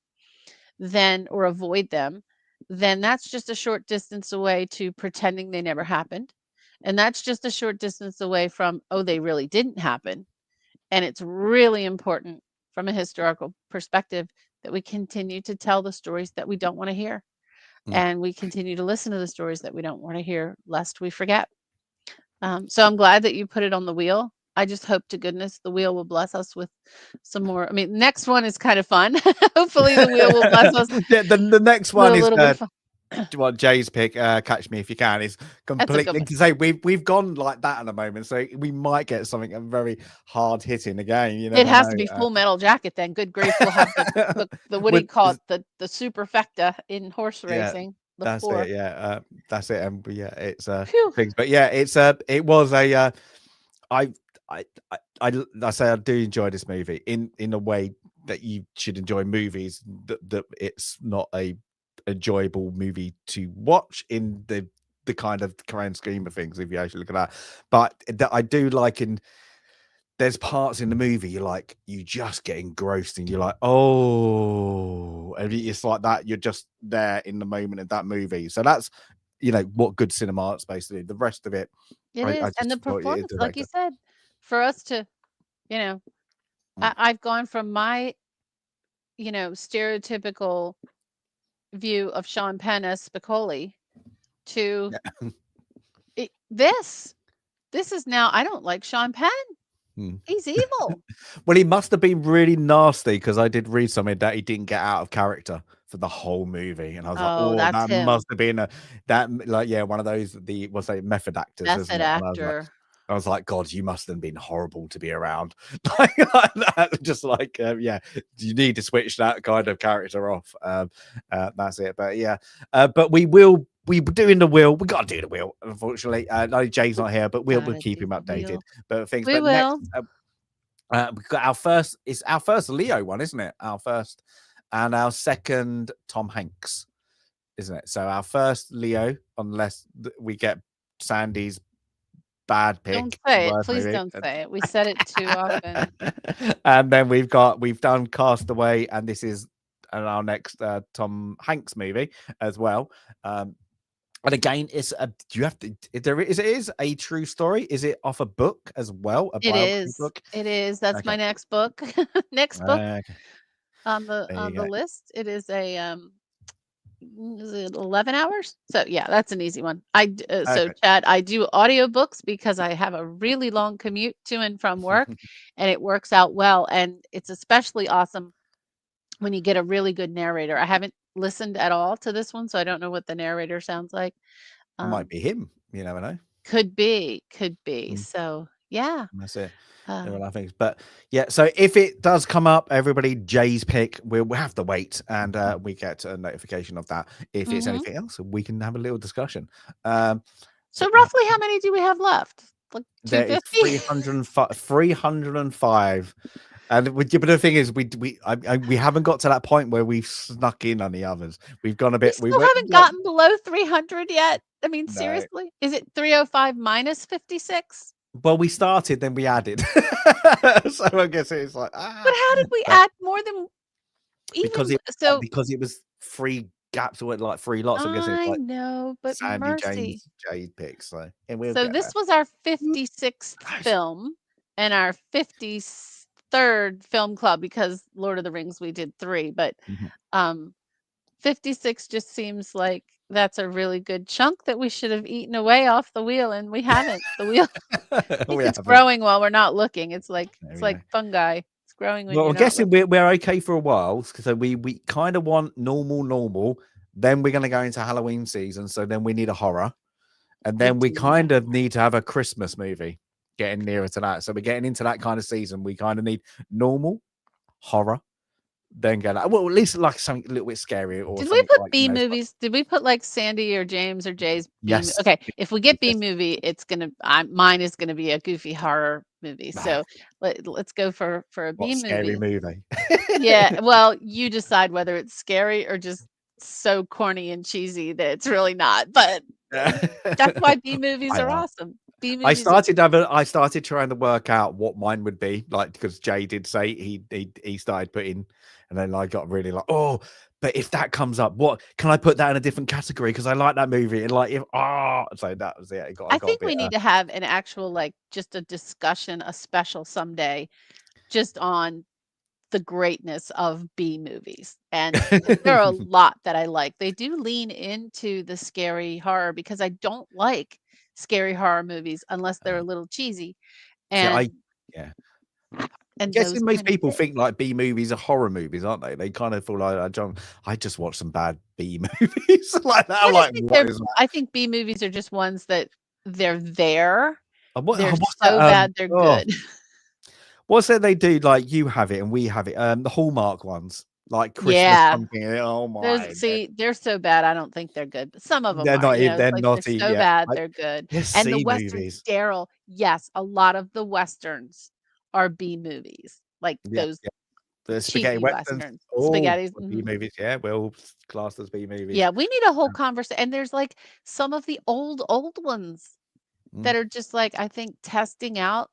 then, or avoid them, then that's just a short distance away to pretending they never happened. And that's just a short distance away from, oh, they really didn't happen. And it's really important from a historical perspective that we continue to tell the stories that we don't want to hear. And we continue to listen to the stories that we don't want to hear, lest we forget. So I'm glad that you put it on the wheel. I just hope to goodness the wheel will bless us with some more. I mean, next one is kind of fun. Hopefully the wheel will bless us. Yeah, the next one is Do what Jay's pick, Catch Me If You Can, is completely to say we've gone like that at the moment, so we might get something very hard hitting again. It has to be Full Metal Jacket then. Good grief, we'll have the what do you call it, the superfecta in horse racing. That's it. Yeah, that's it. And it's things, but it was a I say I do enjoy this movie in a way that you should enjoy movies, that it's not a enjoyable movie to watch in the kind of grand scheme of things, if you actually look at that. But that I do like in there's parts in the movie you're like you just get engrossed and you're like, oh, and it's like that. You're just there in the moment of that movie. So that's what good cinema is basically. The rest of it, It I is, and the just thought it performance, like you directed. said, for us to, you know, Mm. I've gone from my, stereotypical view of Sean Penn as Spicoli to Yeah. this. This is now, I don't like Sean Penn. Mm. He's evil. Well, he must have been really nasty because I did read something that he didn't get out of character for the whole movie, and I was like, Oh, "Oh, that's that him. must have been like one of those what's they method actors, isn't Method it?" actor. I was like, God, you must have been horrible to be around. Like that. Just like, yeah, you need to switch that kind of character off. That's it. But yeah, but we will. We doing the wheel. We got to do the wheel. Unfortunately, no, Jay's not here, but we'll Gotta keep do him the updated. wheel. But things. We But next, will. we've got our first. It's our first Leo one, isn't it? Our first, and our second Tom Hanks, isn't it? So our first Leo, unless we get Sandy's bad Don't pick, say it. worst Please movie. don't say it. We said it too often. And then we've done Castaway, and this is our next Tom Hanks movie as well. And again, it's a you have to there is it is a true story. Is it off a book as well, a It biography is. book? It is. That's Okay, my next book. Next book okay, on the there on you the go. list. It is a is it 11 hours? So yeah, that's an easy one. So Okay. Chad, I do audiobooks because I have a really long commute to and from work, and it works out well, and it's especially awesome when you get a really good narrator. I haven't listened at all to this one, so I don't know what the narrator sounds like. Might Um, be him. You never know. could be, could be. Mm, So yeah. that's it. There are a Um, lot of things, but yeah. So if it does come up, everybody, Jay's pick, we'll have to wait, and we get a notification of that. If it's mhm. anything else, we can have a little discussion. Um, So so roughly how many do we have left? Like there is 250? 305. And but the thing is, we haven't got to that point where we've snuck in on the others. We've gone a We bit. We still went haven't like gotten below 300 yet. I mean, no. seriously? Is it 305 minus 56? Well, we started, then we added. So I guess it's like But how did we but add more than because even it so because it was three gaps or like three lots. I'm guessing it's I like know, but Sandy, mercy. James, Jade picks. So and we'll So get this there. was our 56th Close. film and our 53rd film club because Lord of the Rings we did 3, but Mhm. um 56 just seems like that's a really good chunk that we should have eaten away off the wheel and we haven't. The wheel think We it's haven't. growing while we're not looking. It's like There it's we go. like fungi. It's growing when Well, you're I'm not guessing looking. we're okay for a while. So we kind of want normal. Then we're going to go into Halloween season. So then we need a horror. And We then we do need kind a of need to have a Christmas movie getting nearer to that. So we're getting into that kind of season. We kind of need normal horror, then go like, well, at least like something a little bit scary or Did we something put like, B movies? Did we put like Sandy or James or Jay's B? yes, Okay, if we get B yes. movie, it's gonna mine is gonna be a goofy horror movie. Ah, So let's go for a what B scary movie. movie. Yeah, well, you decide whether it's scary or just so corny and cheesy that it's really not. But that's why B movies I are know. awesome. B movies are I started trying to work out what mine would be like because Jay did say he started putting, and then I got really like, oh, but if that comes up, what can I put that in a different category? Because I like that movie and like if so that was it. I I got a think bit we need to have an actual like just a discussion, a special someday just on the greatness of B movies, and 'cause there are a lot that I like. They do lean into the scary horror because I don't like scary horror movies unless they're a little cheesy, see I and yeah. I'm those guessing most kind of people fit. think like B movies are horror movies, aren't they? They kind of feel like I just watched some bad B movies like that. I'm like, what is that? I think B movies are just ones that they're there. They're What's that? so bad they're Oh, good. what's that they do? Like you have it and we have it. The Hallmark ones, like Christmas Yeah. something. Oh Those my god, see, they're so bad, I don't think they're good, but some of them they're are, not even. it's They're like they're not even. so Yeah, bad, like they're good. they're And the C Westerns, movies. Daryl, yes, a lot of the Westerns are B movies, like Yeah, those yeah. The spaghetti cheesy westerns. westerns, Oh, spaghettis. B Mhm. movies. Yeah, we'll class as B movies. Yeah, we need a whole conversation. And there's like some of the old ones Mm, that are just like, I think, testing out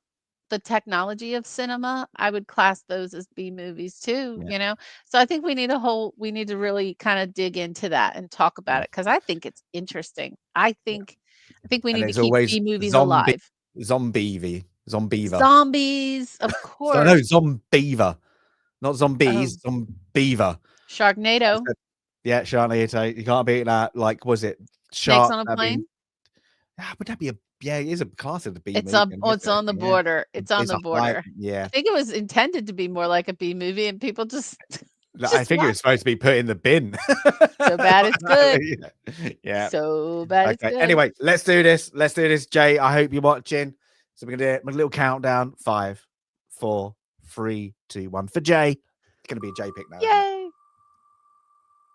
the technology of cinema. I would class those as B movies too, yeah, you know? So I think we need to really kind of dig into that and talk about yeah, it because I think it's interesting. yeah. I think we And need to there's keep always B movies alive. zombiever. Zombies, of So no, course. zombiever, not zombies, Oh, zombiever. Sharknado, Yeah, Sharknado. You can't beat that. Like, was it Snakes Shark? on a I mean, Plane. would that be a? Yeah, it is a class of the B movie, isn't It's it? on the Yeah, border. It's on it's the a high. border. I Yeah, think it was intended to be more like a B movie and people just I just think it watch was supposed to be put in the bin. so bad it's good. Yeah. Yeah. So bad it's Okay. good. Anyway, let's do this. Let's do this, Jay. I hope you're watching. So we're gonna do it. A little countdown. 5, 4, 3, 2, 1. For Jay, it's gonna be a Jay pick now, isn't it? Yay!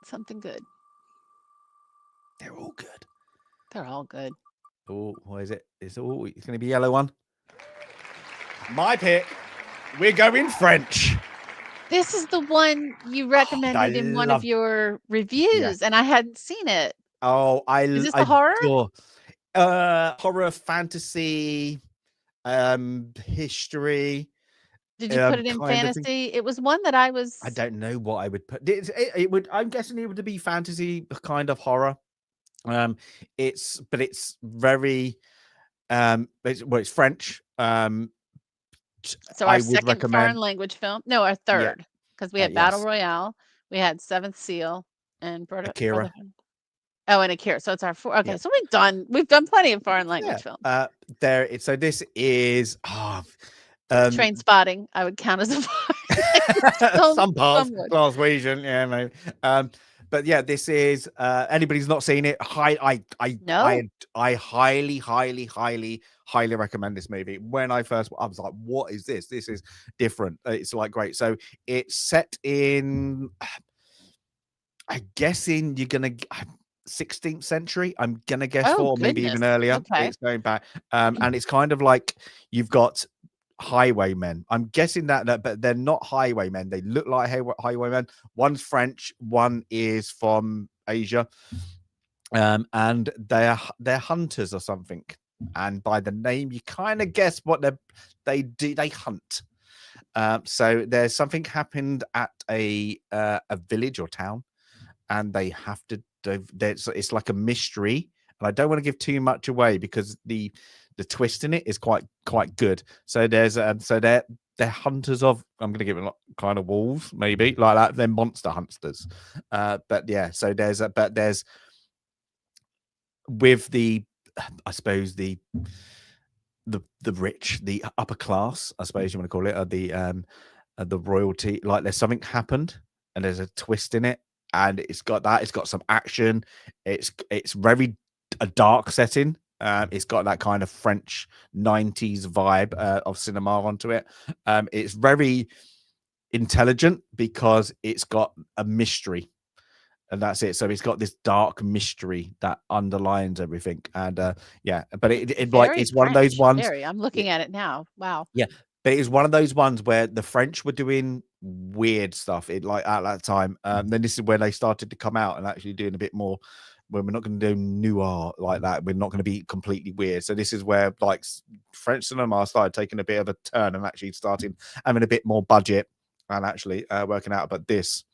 Something good. They're all good. They're all good. Oh, what is it? It's gonna be yellow one. My pick. We're going French. This is the one you I recommended in one of love. your Yeah. reviews, and I hadn't seen it. Oh, Is this I the horror? adore horror, fantasy, history, Did you put it in kind of thing. fantasy? It was one that I I was don't know what I would put. It would. I'm guessing it would be fantasy kind of horror. It's very it's French. so our I would second foreign recommend. language film. No, our Yeah, third, because we had Battle yes, Royale, we had Seventh Seal, and Akira. Brotherhood. Oh, and Akira. So it's our four. Yeah, Okay, so we've done plenty of foreign yeah. language films. So this is Train Spotting, I would count as a foreign language film. some parts Some would. Glaswegian, yeah, maybe. But yeah, this is anybody's not seen it. No, I highly recommend this movie. When I was like, what is this? This is different. It's like great. So it's set in, I guess you're gonna 16th century. I'm gonna guess oh for, or maybe goodness. even earlier. Okay. It's going back, and it's kind of like you've got highwaymen. I'm guessing that, but they're not highwaymen. They look like highwaymen. One's French, one is from Asia, and they're hunters or something. And by the name, you kind of guess what they do. They hunt. So there's something happened at a village or town, and they have to. It's like a mystery, and I don't want to give too much away because the twist in it is quite good. So there's so they're hunters of, I'm going to give it kind of wolves, maybe like that. They're monster hunters. But yeah, so there's with the, I suppose the rich, the upper class, I suppose you want to call it, or the royalty. Like there's something happened, and there's a twist in it, and it's got some action. It's very a dark setting. It's got that kind of French 90s vibe of cinema onto it. It's very intelligent because it's got a mystery, and that's it. So it's got this dark mystery that underlines everything. And yeah, but it like Very it's one of those French. ones. Very. I'm looking at it now. Wow. Yeah, but it's one of those ones where the French were doing weird stuff. It like at that time. Then this is where they started to come out and actually doing a bit more. When we're not going to do noir like that, we're not going to be completely weird. So this is where like French cinema started taking a bit of a turn and actually starting having a bit more budget and actually working out. But this,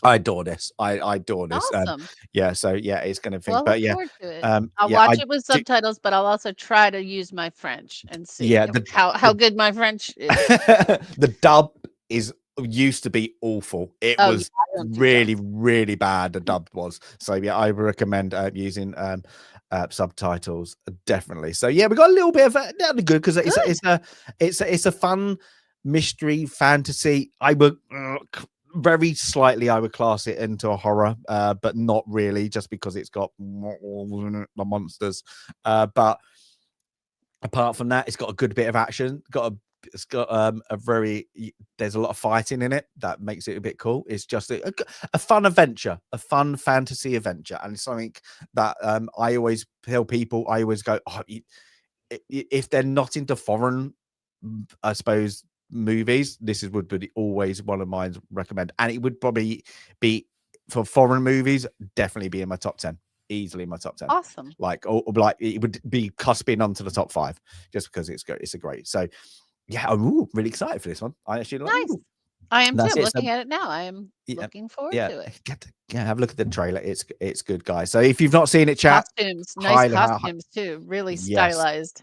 I adore this. I adore this. Awesome. Yeah. So yeah, it's going to Well, think. I But look yeah, forward to it. I'll yeah, watch it with do, subtitles, but I'll also try to use my French and see yeah. how good my French is. The dub is used to be awful. It Oh, yeah, was I don't do really, dubs. really bad. The dub was. So yeah, I recommend using subtitles definitely. So yeah, we got a little bit of that'd be good because Good. it's a fun mystery fantasy. I would very slightly I would class it into a horror, but not really, just because it's got the monsters. But apart from that, it's got a good bit of action. It's got a very, there's a lot of fighting in it that makes it a bit cool. It's just a fun adventure, a fun fantasy adventure, and it's something that I always tell people. I always go, oh, if they're not into foreign, I suppose movies, this would be always one of mine recommend, and it would probably be for foreign movies, definitely be in my top 10, easily in my top 10. Awesome. Like, or like it would be cusping onto the top 5 just because it's good. It's a great. So yeah, I'm really excited for this one. I actually like. Nice. I am too. That's I'm it. So looking at it now. I am yeah, looking forward yeah, to it. have a look at the trailer. It's good, guys. So if you've not seen it, chat, Costumes, nice highly, costumes too. Really yes, stylized.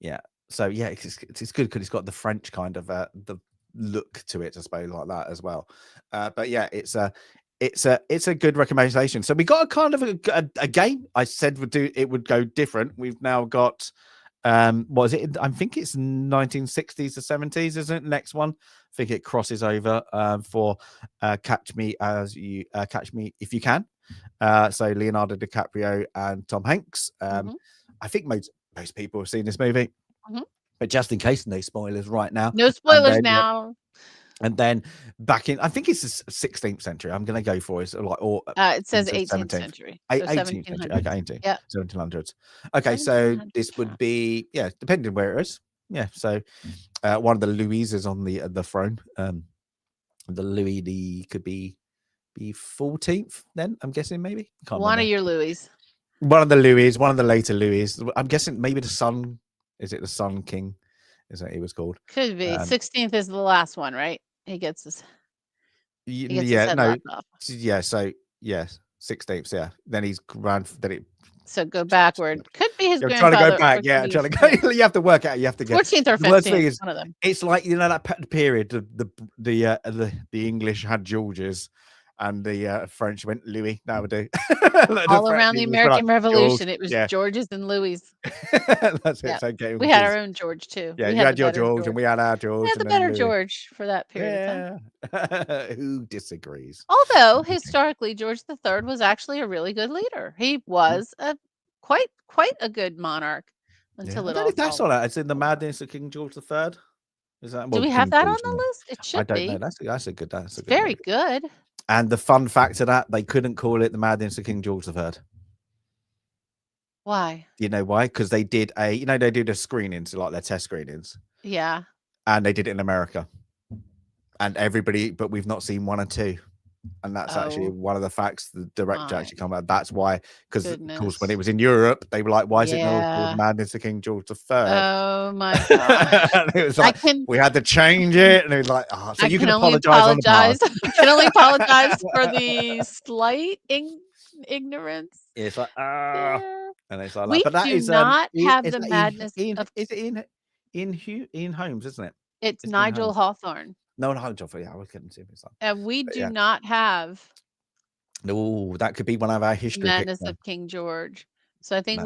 yeah. So yeah, it's good because it's got the French kind of the look to it, I suppose, like that as well. But yeah, it's a good recommendation. So we got a kind of a game. I said would go different. We've now got what is it? I think it's 1960s to 70s, isn't it? Next one. I think it crosses over for Catch Me If You Can. So Leonardo DiCaprio and Tom Hanks. I think most people have seen this movie. But just in case, no spoilers right now. No spoilers now. And then back in, I think it's the 16th century. I'm going to go for it. So like, or It says into 18th 17th, century. So 18th century. Okay, 1700s. Yeah. 1700s. Okay, so this would be depending where it is. Yeah, so one of the Louises on the throne. The Louis could be 14th. Then I'm guessing maybe. Can't One remember. of your Louis. One of the Louis. One of the later Louis. I'm guessing maybe the Sun. Is it the Sun King? Is that he was called? Could be. 16th is the last one, right? He gets his his head lopped off. Yeah, so yes, 16th, yeah. Then he's so go backward. Could be his grandfather. Trying to go back, yeah. Trying to go. You have to work out. You have to get 14th or 15th. The worst thing is, one of them. It's like that period. The English had Georges, and the French went Louis. That would do. All around the American Revolution, it was Georges and Louis. That's it. So we had our own George too. Yeah, you had your George, and we had our George. We had the better George for that period of time. Who disagrees? Although historically, George III was actually a really good leader. He was a quite a good monarch until it all. That's all that. It's in the Madness of King George III. Is that? Do we have that on the list? It should be. I don't know. That's a good. That's a good. Very good. And the fun fact of that, they couldn't call it the Madness of King George III. Why? You know why? Because they did they do the screenings, like their test screenings. Yeah. And they did it in America. And everybody, but we've not seen 1 or 2. And that's actually one of the facts the director actually come out. That's why, because of course, when it was in Europe, they were like, "Why is it not called Madness of King George III?" Oh my god! And it was like we had to change it, and it was like, "Oh, so you can apologize on the past." I can only apologize for the slight ignorance. Yeah, it's like and it's like, we but that do is not have the madness. Is it Ian Holmes, isn't it? It's Nigel Hawthorne. No, Nigel. Yeah, I couldn't see his son. And we do not have. No, that could be one of our history. Madness of King George. So I think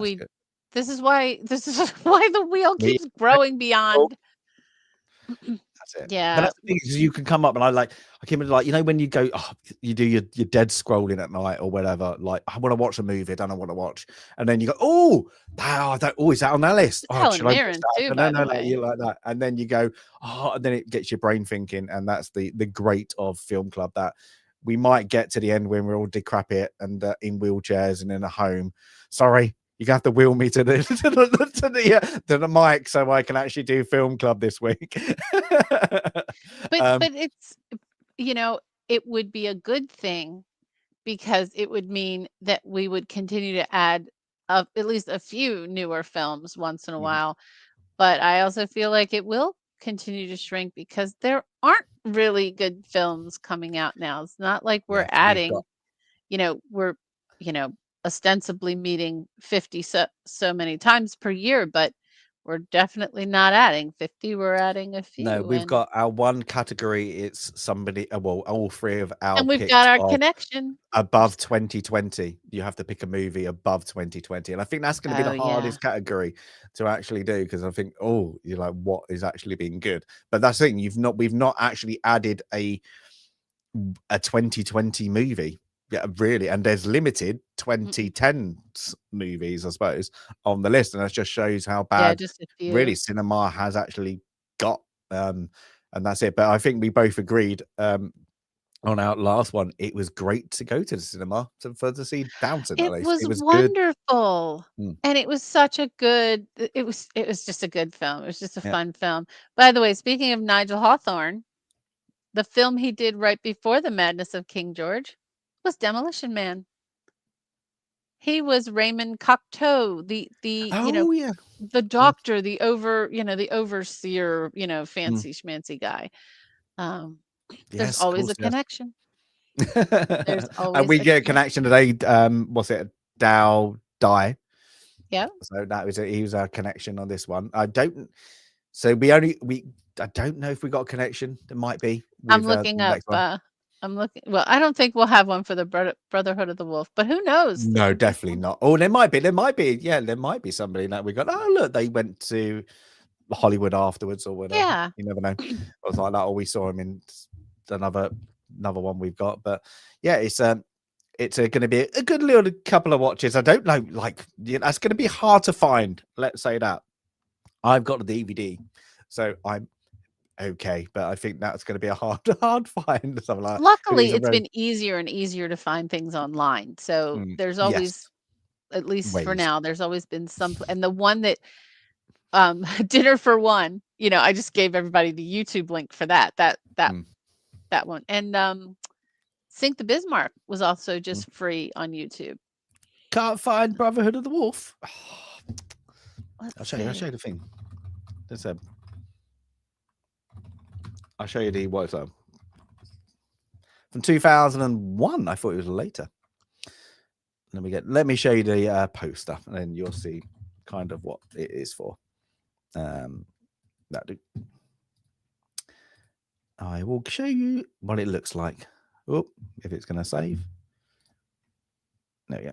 this is why the wheel keeps growing beyond. That's it. Yeah. But that's the thing is you can come up and I came in like, when you go, you do your dead scrolling at night or whatever, like I want to watch a movie, I don't know what to watch. And then you go, is that on that list? Helen Mirren too, no, you like that. And then you go, and then it gets your brain thinking. And that's the great of Film Club, that we might get to the end when we're all decrepit and in wheelchairs and in a home. Sorry. You have to wheel me to the mic so I can actually do Film Club this week. but it's it would be a good thing because it would mean that we would continue to add at least a few newer films once in a while. But I also feel like it will continue to shrink because there aren't really good films coming out now. It's not like we're adding, we're ostensibly meeting 50 so many times per year, but we're definitely not adding 50. We're adding a few. No, we've got our one category. It's somebody. All 3 of our. And we've got our connection above 2020. You have to pick a movie above 2020, and I think that's going to be the hardest category to actually do because I think, you're like, what is actually being good? But that's the thing. We've not actually added a 2020 movie. Yeah, really, and there's limited 2010s movies, I suppose, on the list, and that just shows how bad really cinema has actually got. And that's it. But I think we both agreed on our last one, it was great to go to the cinema to see Downton. At It least was it was good. wonderful, Mm, and it was such a good it was just a good film. It was just a yeah. fun film. By the way, speaking of Nigel Hawthorne, the film he did right before The Madness of King George was Demolition Man. He was Raymond Cocteau, the Oh yeah. the Mm, doctor, the overseer, mm. fancy schmancy guy. Um, there's Yes, of always course. a Yes. connection. There's And always we a get a connection connection. today. What's it? Dow Die. Yeah, So that was he was our connection on this one. I don't. So we. I don't know if we got a connection. There might be I'm with the looking up. next one. I'm looking. Well, I don't think we'll have one for the Brotherhood of the Wolf, but who knows? No, Just definitely not. Oh, there might be. There might be. Yeah, there might be somebody that we got. Oh, look, they went to Hollywood afterwards or whatever. yeah. You never know. I was like that, or we saw him in another one we've got. But yeah, it's going to be a good little couple of watches. I don't know, like that's going to be hard to find. Let's say that I've got the DVD, so I'm okay. But I think that's going to be a hard find. Something like that. 'Cause Luckily, it's a it's very been easier and easier to find things online. So there's yes always, at least for ways. now, there's always been some. And the one that Dinner for One, I just gave everybody the YouTube link for that. Mm, That one. And Sink the Bismarck was also mm. just free on YouTube. Can't find Brotherhood of the Wolf. I'll Let's show you. I'll show see. you the thing. There's a. I'll show you the what's up from 2001. I thought it was later. Let me show you the poster, and then you'll see kind of what it is for. That do. I will show you what it looks like. Oh, if it's going to save. There we go.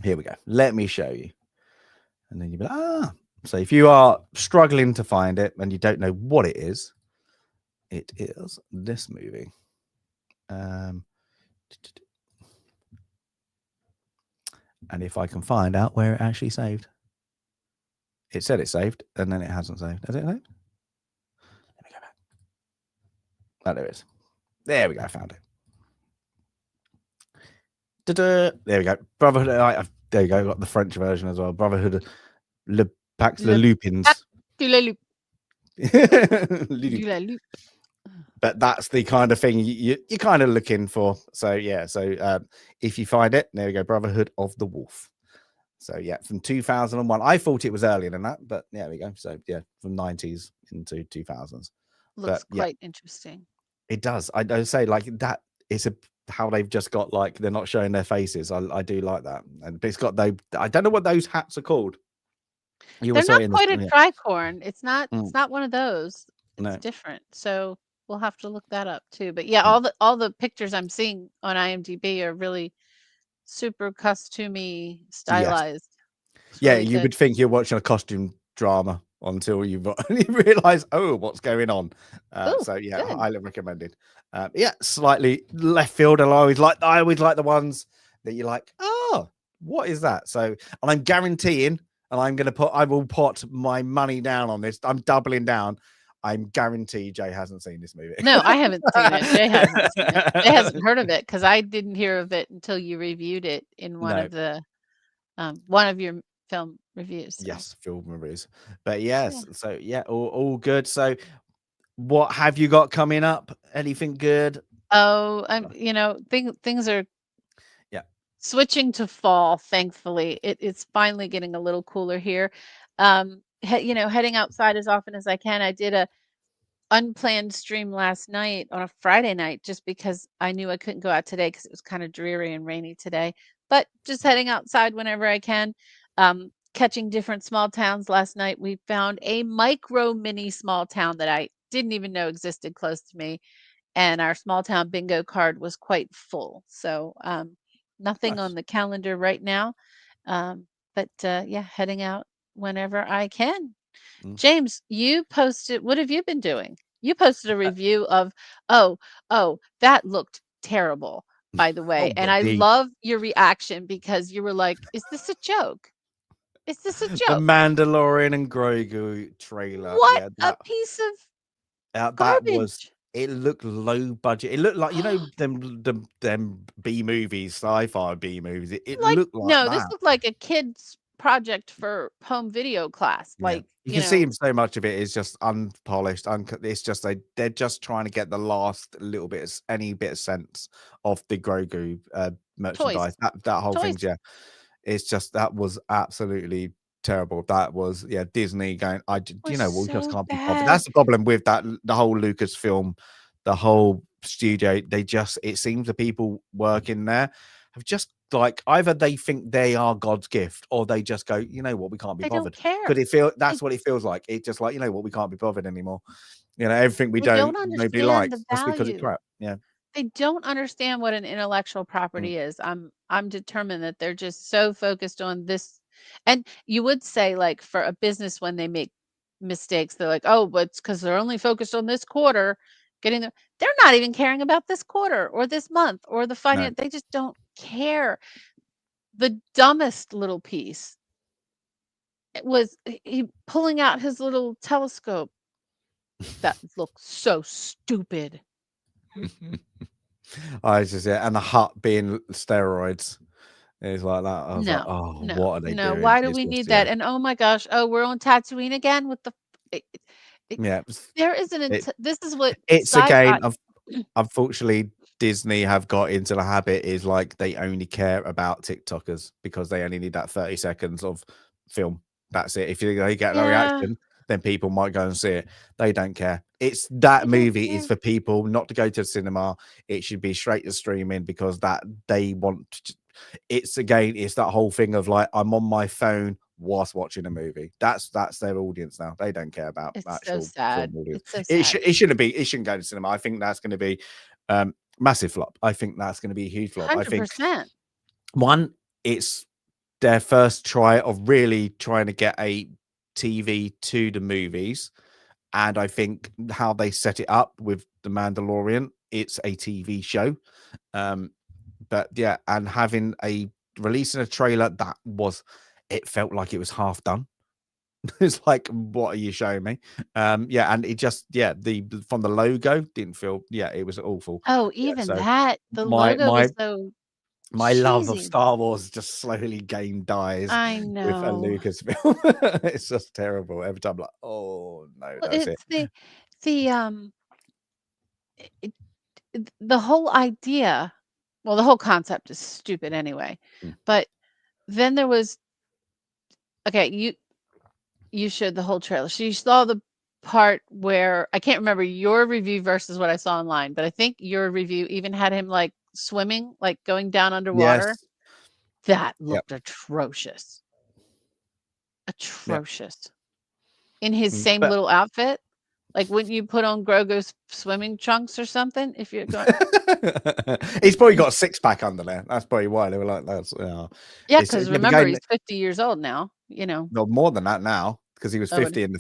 Here we go. Let me show you. And then you'll be like, So if you are struggling to find it and you don't know what it is this movie. And if I can find out where it actually saved. It said it saved, and then it hasn't saved. Has it saved? Let me go back. Oh, there it is. There we go. I found it. Da-da. There we go. Brotherhood. There you go. Got the French version as well. Brotherhood. Le Pax Le Le Lupins. Du la Loup. Lulu. Du la Loup. But that's the kind of thing you're kind of looking for. So yeah. So if you find it, there we go. Brotherhood of the Wolf. So yeah, from 2001. I thought it was earlier than that, but there we go. So yeah, from 90s into 2000s. Looks But yeah, quite interesting. it does. I don't say like that. It's how they've just got like they're not showing their faces. I do like that, and it's got those. I don't know what those hats are called. You They're were not saying this. quite a Yeah. tricorn. It's not Mm, it's not one of those. It's no. different. So we'll have to look that up too. But yeah, Mm, all the pictures I'm seeing on IMDb are really super costumey, yes. stylized. It's Yeah. really You good. would think you're watching a costume drama until you realize, oh, what's going on. Oh, So yeah, good. highly recommended. Yeah, slightly left field, and I always like the ones that you're like, oh, what is that? So, and I'm guaranteeing, and I will put my money down on this. I'm doubling down. I'm guaranteed Jay hasn't seen this movie. No, I haven't seen it. Jay hasn't seen it. Jay hasn't heard of it because I didn't hear of it until you reviewed it in No, one of your film reviews. So yes, film reviews, but yeah. yes, so yeah, all good. So, what have you got coming up? Anything good? Oh, things are Yeah. switching to fall, thankfully. It's finally getting a little cooler here. Heading outside as often as I can. I did a unplanned stream last night on a Friday night just because I knew I couldn't go out today because it was kind of dreary and rainy today. But just heading outside whenever I can. Catching different small towns last night. We found a micro mini small town that I didn't even know existed close to me, and our small town bingo card was quite full. So nothing on Nice. the calendar right now, but yeah, heading out whenever I can. Mm. James, you posted. What have you been doing? You posted a review of. Oh, that looked terrible. By the way, Oh, and but I the love your reaction because you were like, "Is this a joke?" Is this a The joke? Mandalorian and Grogu trailer. What Yeah, a piece of that was. garbage. It looked low budget. It looked like them B movies, sci-fi B movies. It Like, looked like no, this that. looked like a kid's project for home video class. Yeah, Like, you can see him. So much of it is just unpolished, uncut. It's just they're just trying to get the last little bit, any bit of sense of the Grogu toys, merchandise. That whole toys. thing's it's just that was absolutely terrible. That was Disney going. Was We just so can't be bothered. bad. That's the problem with the whole Lucasfilm, the whole studio. It seems the people working there have just like either they think they are God's gift or they just go, you know what, we can't be They don't bothered. Because care. that's They what it feels like. It's just like, you know what, we can't be bothered anymore. Everything we they don't don't, nobody understand the likes. That's because it's value. crap. Yeah. They don't understand what an intellectual Mm, property is. I'm determined that they're just so focused on this. And you would say, like, for a business when they make mistakes, they're like, "Oh, but it's because they're only focused on this quarter, getting the." They're not even caring about this quarter or this month or the no. finance. They just don't care. The dumbest little piece was he pulling out his little telescope. That looked so stupid. I just and the hut being steroids. It's like that. I was like, No, oh, no, what are they no. doing? Why do It's we just need that? And oh my gosh, oh, we're on Tatooine again with the. It, it, yeah. there is an. It, This is what it's sci-fi. again of unfortunately Disney have got into the habit is like they only care about TikTokers because they only need that 30 seconds of film. That's it. If they get a Yeah, reaction, then people might go and see it. They don't care. It's that they don't movie is care. for people not to go to the cinema. It should be straight to streaming because that they want it's again, it's that whole thing of like I'm on my phone whilst watching a movie. That's their audience now. They don't care about It's so actual film sad. audience. It's so sad. It shouldn't go to cinema. I think that's going to be massive flop. I think that's going to be a huge flop. I think 100%. one, it's their first try of really trying to get a TV to the movies. And I think how they set it up with The Mandalorian, it's a TV show. But yeah, and having releasing a trailer that it felt like it was half done. It's like, what are you showing me? Yeah, and it just the from the logo didn't feel it was awful. Oh, Yeah, even so that. The my logo my was so my love of cheesy. Star Wars just slowly dies I with a know. Lucasfilm. It's just terrible every time. Like, oh no, Well, that's it. it's the it, the whole idea. Well, the whole concept is stupid anyway. Mm. But then there was okay. You showed the whole trailer. So you saw the part where I can't remember your review versus what I saw online, but I think your review even had him like swimming, like going down underwater. Yes. That Yep. looked atrocious. Yep. Atrocious. In his Mm, same but little outfit. Like, wouldn't you put on Grogu's swimming trunks or something if you're going? he's probably got a six pack under there. That's probably why they were like, "That's Yeah, It's because yeah, remember again, he's 50 years old now. You know. no more than that now because he was Oh, and 50 in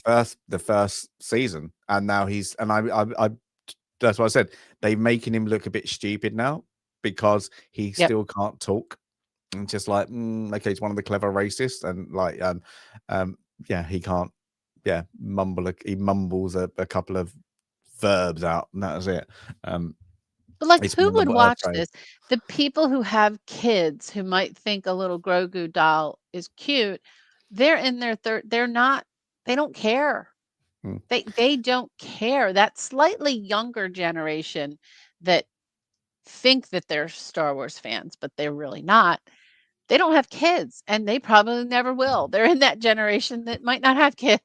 the first season, and now he's and I that's what I said. They're making him look a bit stupid now because he yep. still can't talk. And just like, okay, he's one of the clever racists, and like, yeah, he can't, he mumbles a couple of verbs out, and that was it. But like, It's who one of would the worst watch shows. this? The people who have kids who might think a little Grogu doll is cute, they're in their third. They're not. They don't care. Mm. They don't care. That slightly younger generation that think that they're Star Wars fans, but they're really not. They don't have kids, and they probably never will. They're in that generation that might not have kids.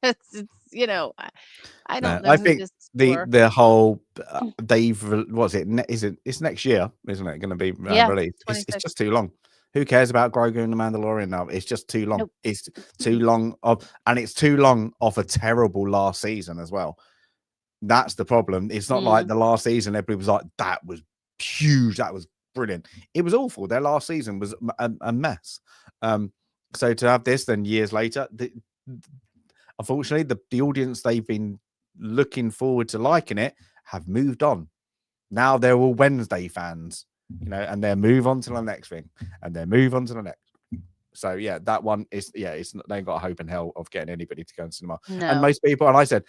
I No, don't know I who think this is for. the whole what's it? Is it? It's next year, isn't it? Going to be Yeah, released. It's 26. just too long. Who cares about Grogu and the Mandalorian now? It's just too long. Nope. It's too long and it's too long of a terrible last season as well. That's the problem. It's not like Mm. the last season. Everybody was like, "That was huge. That was brilliant." It was awful. Their last season was a mess. So to have this, then years later, unfortunately, the audience they've been looking forward to liking it have moved on. Now they're all Wednesday fans, and they move on to the next thing, and they move on to the next. So yeah, that one is they ain't got a hope in hell of getting anybody to go to cinema. And No. most people, and I said,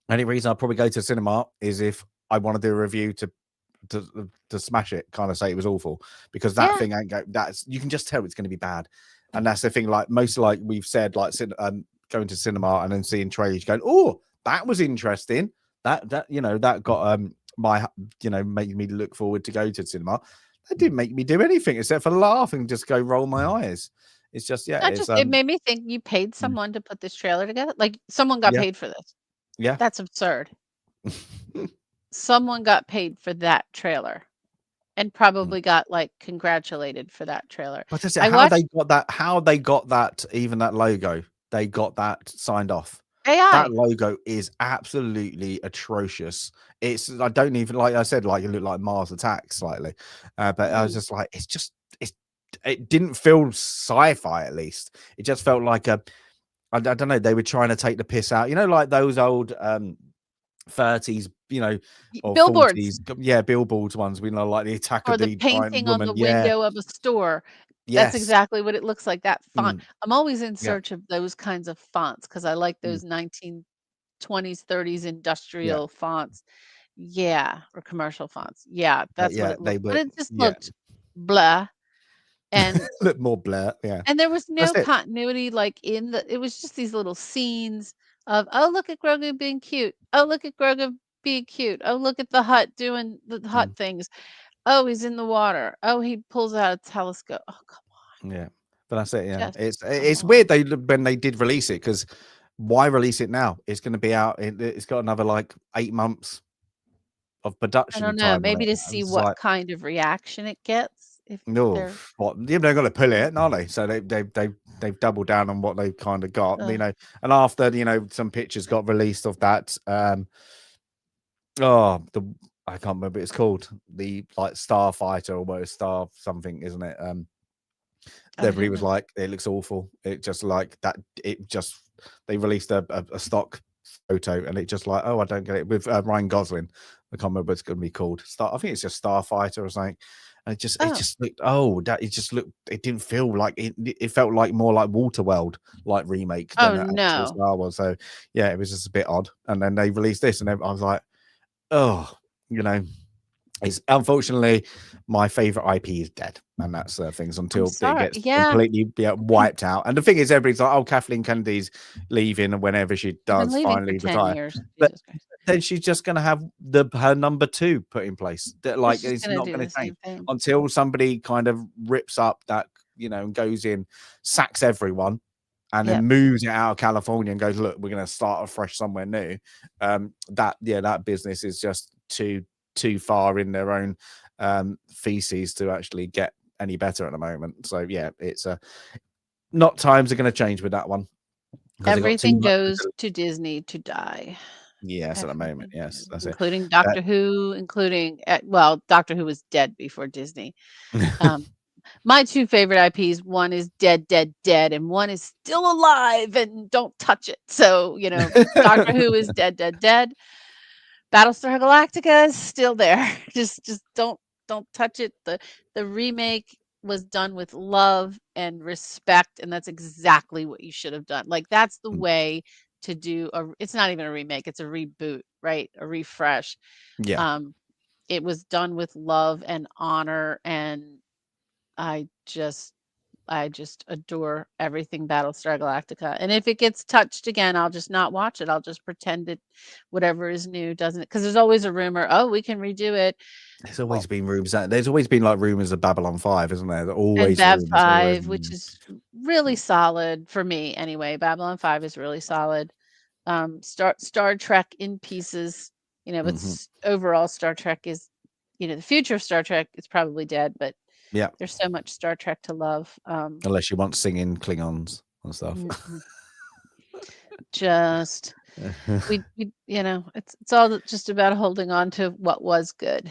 only reason I'll probably go to cinema is if I want to do a review to smash it, kind of say it was awful, because that Yeah. thing ain't go. That's you can just tell it's going to be bad, and that's the thing. Like most, like we've said, like going to cinema and then seeing trailers, going, oh, that was interesting. That that got my made me look forward to go to cinema. That didn't make me do anything except for laugh and just go roll my eyes. It's just Not it's just it made me think you paid mm, someone to put this trailer together. Like someone got yeah, paid for this. yeah. That's absurd. Someone got paid for that trailer and probably got like congratulated for that trailer. But that's it. I watched How they got that, even that logo, they got that signed off. That AI. logo is absolutely atrocious. I don't even, like I said, like it looked like Mars Attacks slightly, but I was Mm. just like, it didn't feel sci-fi. At least it just felt like I don't know. They were trying to take the piss out, like those old 30s, or Billboards 40s, yeah, billboards ones. We know, like the Attack or of the the Giant painting on Woman. the Yeah, window of a store. That's yes, exactly what it looks like, that font. mm, I'm always in yeah, search of those kinds of fonts because I like mm, those 1920s, 30s yeah. industrial fonts. Yeah, or commercial fonts. Yeah, But that's what yeah, it they looked, but were, it just yeah, looked blah. And look more blur. Yeah, and there was that's no it. continuity, like, it was just these little scenes of, "Oh, look at Grogu being cute. Oh, look at Grogu being cute. Oh, look at the hut doing the hut Mm, things. Oh, he's in the water. Oh, he pulls out a telescope." Oh, come on. yeah, but that's it. Yeah, Just come it's on. weird when they did release it, because why release it now? It's going to be out. It's got another like 8 months of I production don't know, time on maybe it. to I see was what like, kind of reaction it gets if no, they're what? Yeah, they're going to pull it, aren't they? So they've doubled down on what they've kind of got, ugh, And after some pictures got released of that, oh, I can't remember what it's called, the like Starfighter or what, Star something, isn't it? I Everybody don't was know. like, it looks awful. It just like that. It just They released a stock photo, and it just like, oh, I don't get it, with Ryan Gosling. I can't remember what it's going to be called. I think it's just Starfighter or something. And it Oh, just looked, oh, that it just looked. It didn't feel like it. It felt like more like Waterworld like remake than oh, an actual no. Star Wars. So yeah, it was just a bit odd. And then they released this, and I was like, oh, you know. It's unfortunately my favorite IP is dead, and that's things I'm until it sorry. gets Yeah. completely wiped out. And the thing is, everybody's like, "Oh, Kathleen Kennedy's leaving, and whenever she She's been does leaving for finally 10 retire," years. but Jesus Christ. then she's just going to have her number two put in place. That She's like just it's gonna not do going the to change same thing. until somebody kind of rips up that and goes in, sacks everyone, and then Yep. moves it out of California and goes, "Look, we're going to start afresh somewhere new." That business is just too far in their own feces to actually get any better at the moment. So yeah, it's not times are going to change with that one, because they got too Everything much. goes to Disney to die. Yes, at the moment, Everything, yes, that's it. including But Doctor Who, including well, Doctor Who was dead before Disney. Um, my 2 favorite IPs, one is dead, dead, dead, and one is still alive and don't touch it. So, Doctor Who is dead, dead, dead. Battlestar Galactica is still there. Just don't touch it. The remake was done with love and respect, and that's exactly what you should have done. Like that's the way to do it's not even a remake, it's a reboot, right? A refresh. yeah, Um, it was done with love and honor, and I just I just adore everything Battlestar Galactica. And if it gets touched again, I'll just not watch it. I'll just pretend it whatever is new doesn't, because there's always a rumor, oh, we can redo it. there's Well, always been rumors. There's always been like rumors of Babylon 5, isn't there? and Always Bab rumors. Always 5, which rumors. is really solid for me anyway. Babylon 5 is really solid. Star Trek in pieces, but Mhm. overall Star Trek is, the future of Star Trek is probably dead, but Yeah, there's so much Star Trek to love. unless you want singing Klingons and stuff. Mm-mm. Just it's all just about holding on to what was good.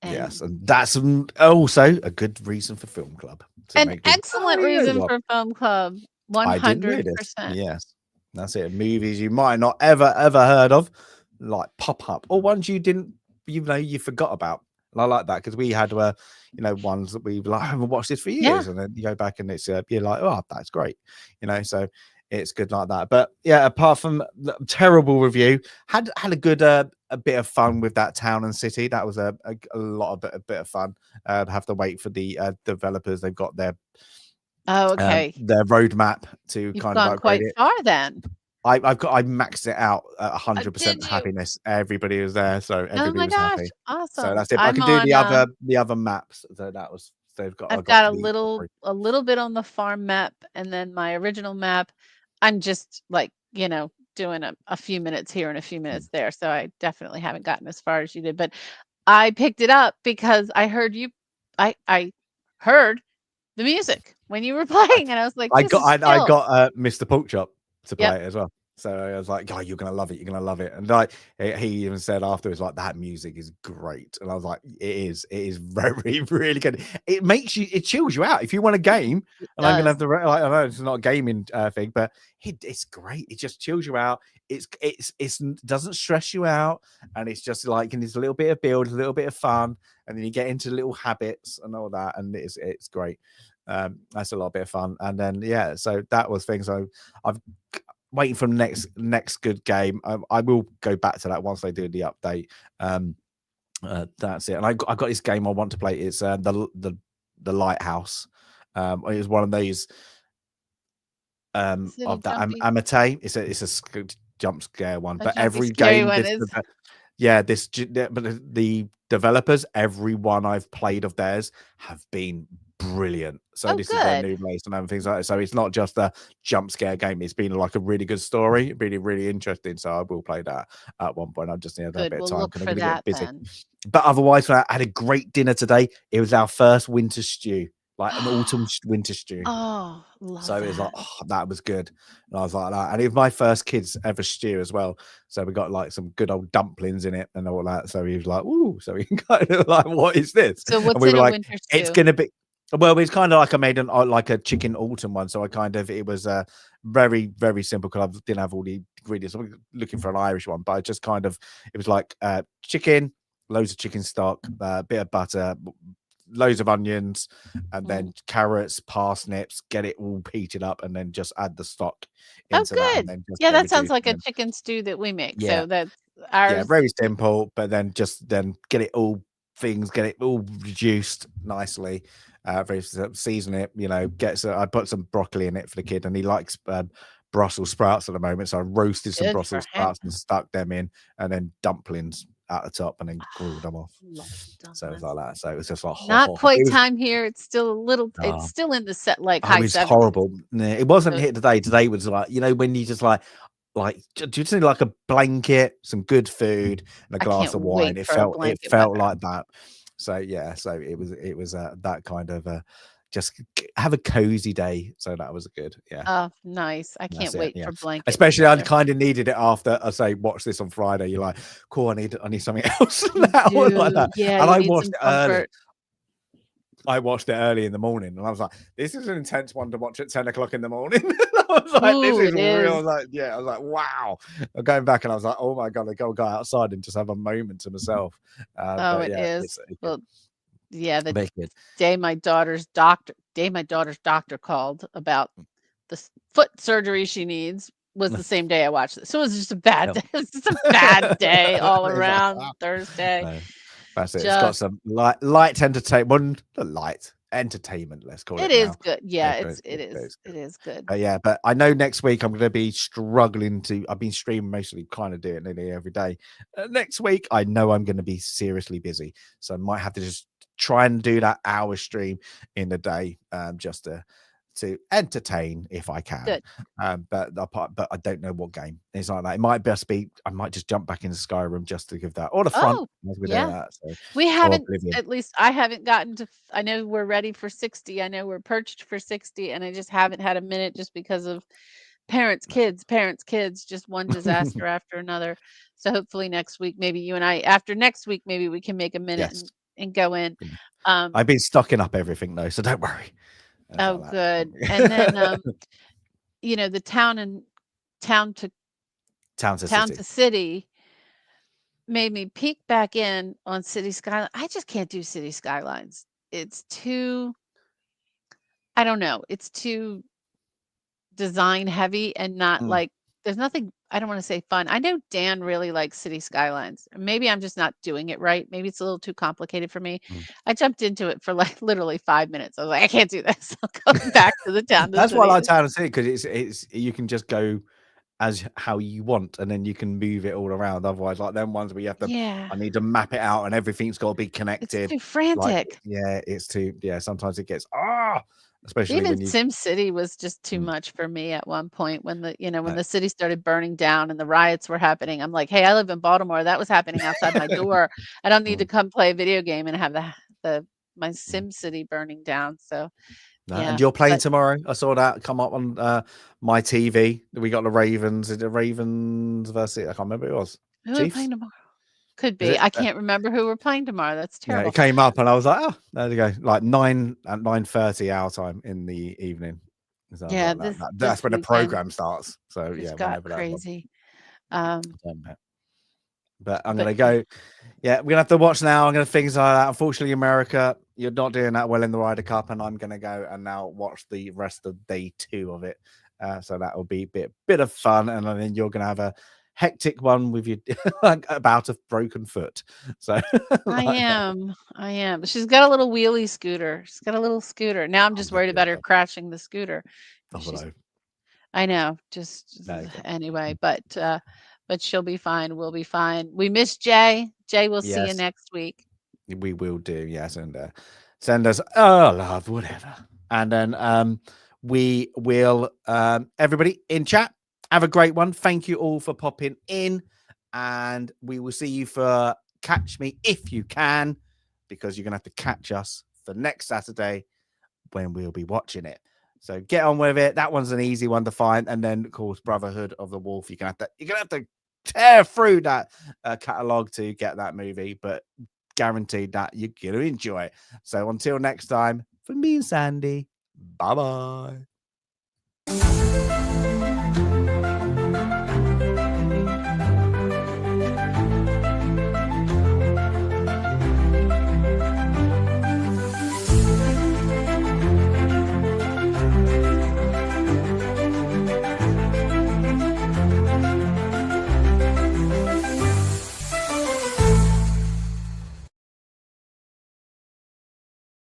And Yes, and that's also a good reason for film club to an make people go, "Oh, excellent yeah, reason well, for film club, I didn't know this." 100%. Yes, that's it. Movies you might not ever heard of, like pop up, or ones you didn't, you forgot about. And I like that because we had, ones that we like haven't watched this for Yeah. years, and then you go back and it's you're like, oh, that's great, So it's good like that. But yeah, apart from the terrible review, had a good a bit of fun with that Town and City. That was a lot of a bit of fun. Have to wait for the developers. They've got Oh, okay. their roadmap to You've kind of gone upgrade quite it. far then. I maxed it out at Did 100% you? happiness. Everybody was there, so Oh everybody my was gosh, happy. So awesome. that's it. But I I'm can do on, the other maps. So that was I I've got got the free. a little bit on the farm map, and then my original map, I'm just, like, doing a few minutes here and a few Mm. minutes there, so I definitely haven't gotten as far as you did, but I picked it up because I heard the music when you were I playing, and I was like, "This is I killed." got Mr. Porkchop to Yep, play it as well. So I was like, "Oh, you're gonna love it. You're gonna love it." And like he even said afterwards, like that music is great. And I was like, It is very really good. It chills you out if you want a game. it And I'm gonna have does. to. Like, I know it's not a gaming thing, but it's great. It just chills you out. It's doesn't stress you out, and it's just like and it's a little bit of build, a little bit of fun, and then you get into little habits and all that, and it's great. That's a lot bit of fun. And then yeah, so that was things. So I've waiting for the next good game. I will go back to that once they do the update. That's it. And I got this game I want to play. It's the Lighthouse. It was one of these City of that jumpy. Amate. It's a jump scare one, A but jumpy, every scary game one this is yeah, but the developers, every one I've played of theirs have been brilliant. So oh, this is their good. new release and everything like that. So it's not just a jump scare game. It's been like a really good story, really, really interesting. So I will play that at one point. I just need a Good, bit of we'll time look because I'm for going to get that busy. then. But otherwise, I had a great dinner today. It was our first winter stew, like an autumn winter stew. Oh, love So it was like, that. oh, that was good. And I was like that. And it was my first kids ever stew as well. So we got like some good old dumplings in it and all that. So he was like, ooh, so we kind of like, what is this? So And what's we in were a like, winter it's stew? gonna be well, it's kind of like I made like a chicken autumn one. So I kind of it was very, very simple because I didn't have all the ingredients. I'm looking for an Irish one, but I just kind of it was like chicken, loads of chicken stock, bit of butter, loads of onions, and Mm. then carrots, parsnips, get it all heated up, and then just add the stock Oh, into that, and good. then just Yeah, that sounds reduce. like And a then, chicken stew that we make. yeah, So that's yeah, ours. very simple, but then just then get it all get it all reduced nicely. Very season it, I put some broccoli in it for the kid, and he likes Brussels sprouts at the moment. So I roasted some Good for Brussels him. sprouts and stuck them in, and then dumplings at the top, and then grilled them off. Love So it's dumplings. like that. So it was just like, ho, Not ho, ho. quite It was time here. It's still a little it's still in the set like Oh, high it's 70s. horrible. Nah, it wasn't So here today. Today was like, when you just do you just need like a blanket, some good food, and a I can't glass of wine. wait for a It blanket felt weather. like that. So yeah, so it was that kind of just have a cozy day. So that was good. Yeah, Oh, nice. I that's can't it. wait Yeah, for blanket especially I weather. kind of needed it after I say watch this on Friday. You're like, cool. I need something else You now, like do. that. Yeah, And you I need watched some it early. comfort. I watched it early in the morning, and I was like, "This is an intense one to watch at 10 o'clock in the morning." I was like, "This Ooh, is it real." I is. was like, "Yeah." I was like, "Wow." I'm going back, and I was like, "Oh my god!" I go outside and just have a moment to myself. Oh, But it yeah, is. it's good. Well, yeah, the Very good. day my daughter's doctor called about the foot surgery she needs was the same day I watched it. So it was just a bad Yep. day. It was just a bad day all It's like, around Thursday. no, that's it. It's got Just some light entertainment. Well, not light entertainment. Let's call it it is now. good. Yeah, It's good. It's it good. is good. Yeah, but I know next week I'm going to be struggling to. I've been streaming mostly, kind of do it nearly every day. Next week, I know I'm going to be seriously busy, so I might have to just try and do that hour stream in the day, just to entertain if I can. Good. But I don't know what game it's like that. It might just be. I might just jump back into Skyrim just to give that or the front Oh, as we do yeah. that. So We or haven't Oblivion. at least I haven't gotten to I know we're ready for 60. I know we're perched for 60, and I just haven't had a minute just because of parents, kids, just one disaster after another. So hopefully next week, maybe you and I after next week, maybe we can make a minute Yes. and go in. Yeah. Um, I've been stocking up everything though, so don't worry. It's oh, like good. And then, that. the town and town to Town to town city. to city, made me peek back in on City Skyline. I just can't do City Skylines. It's too, I don't know, it's too design heavy and not Mm, like there's nothing, I don't want to say fun. I know Dan really likes City Skylines. Maybe I'm just not doing it right. Maybe it's a little too complicated for me. mm. I jumped into it for like literally 5 minutes. I was like, I can't do this. I'm going back to the town to That's why I city. like Town and City because it's you can just go as how you want, and then you can move it all around. Otherwise, like them ones where you have to, Yeah, I need to map it out, and everything's got to be it's connected. too Like, frantic. yeah, it's too. Yeah, sometimes it gets especially Even when you. Sim City was just too Mm, much for me at one point when when uh, the city started burning down and the riots were happening. I'm like, "Hey, I live in Baltimore. That was happening outside my door. I don't need to mm, come play a video game and have the my mm. Sim City burning down." So, No, and yeah, you're playing but tomorrow. I saw that come up on my TV. We got the Ravens. Is it the Ravens versus? I can't remember who it was. who are we Chiefs? playing tomorrow? Could Is be. it? I can't remember who we're playing tomorrow. That's Yeah, it terrible. came up, and I was like, oh, there you go. Like 9 at 9:30 our time in the evening. So I was Yeah, like, that's this when the weekend program starts. So yeah, just got whenever that was. crazy. Um, But I'm but gonna go. Yeah, we're gonna have to watch now. I'm gonna things like that. Unfortunately, America, you're not doing that well in the Ryder Cup, and I'm gonna go and now watch the rest of day 2 of it. So that will be a bit of fun, and then you're gonna have a hectic one with your like about a broken foot. So like that. I am. She's got a little wheelie scooter. She's got a little scooter. Now I'm I'm just just worried about her crashing the scooter. 'Cause I she's know. I know, There you go. anyway, but she'll be fine. We'll be fine. We miss Jay. Jay, we'll see you Yes. next week. We will do, yes, and send us oh love, whatever. And then we will everybody in chat, have a great one. Thank you all for popping in, and we will see you for Catch Me If You Can, because you're gonna have to catch us for next Saturday when we'll be watching it. So get on with it. That one's an easy one to find. And then, of course, Brotherhood of the Wolf. You're gonna have to tear through that catalog to get that movie, but guaranteed that you're gonna enjoy it. So until next time, from me and Sandy, bye bye.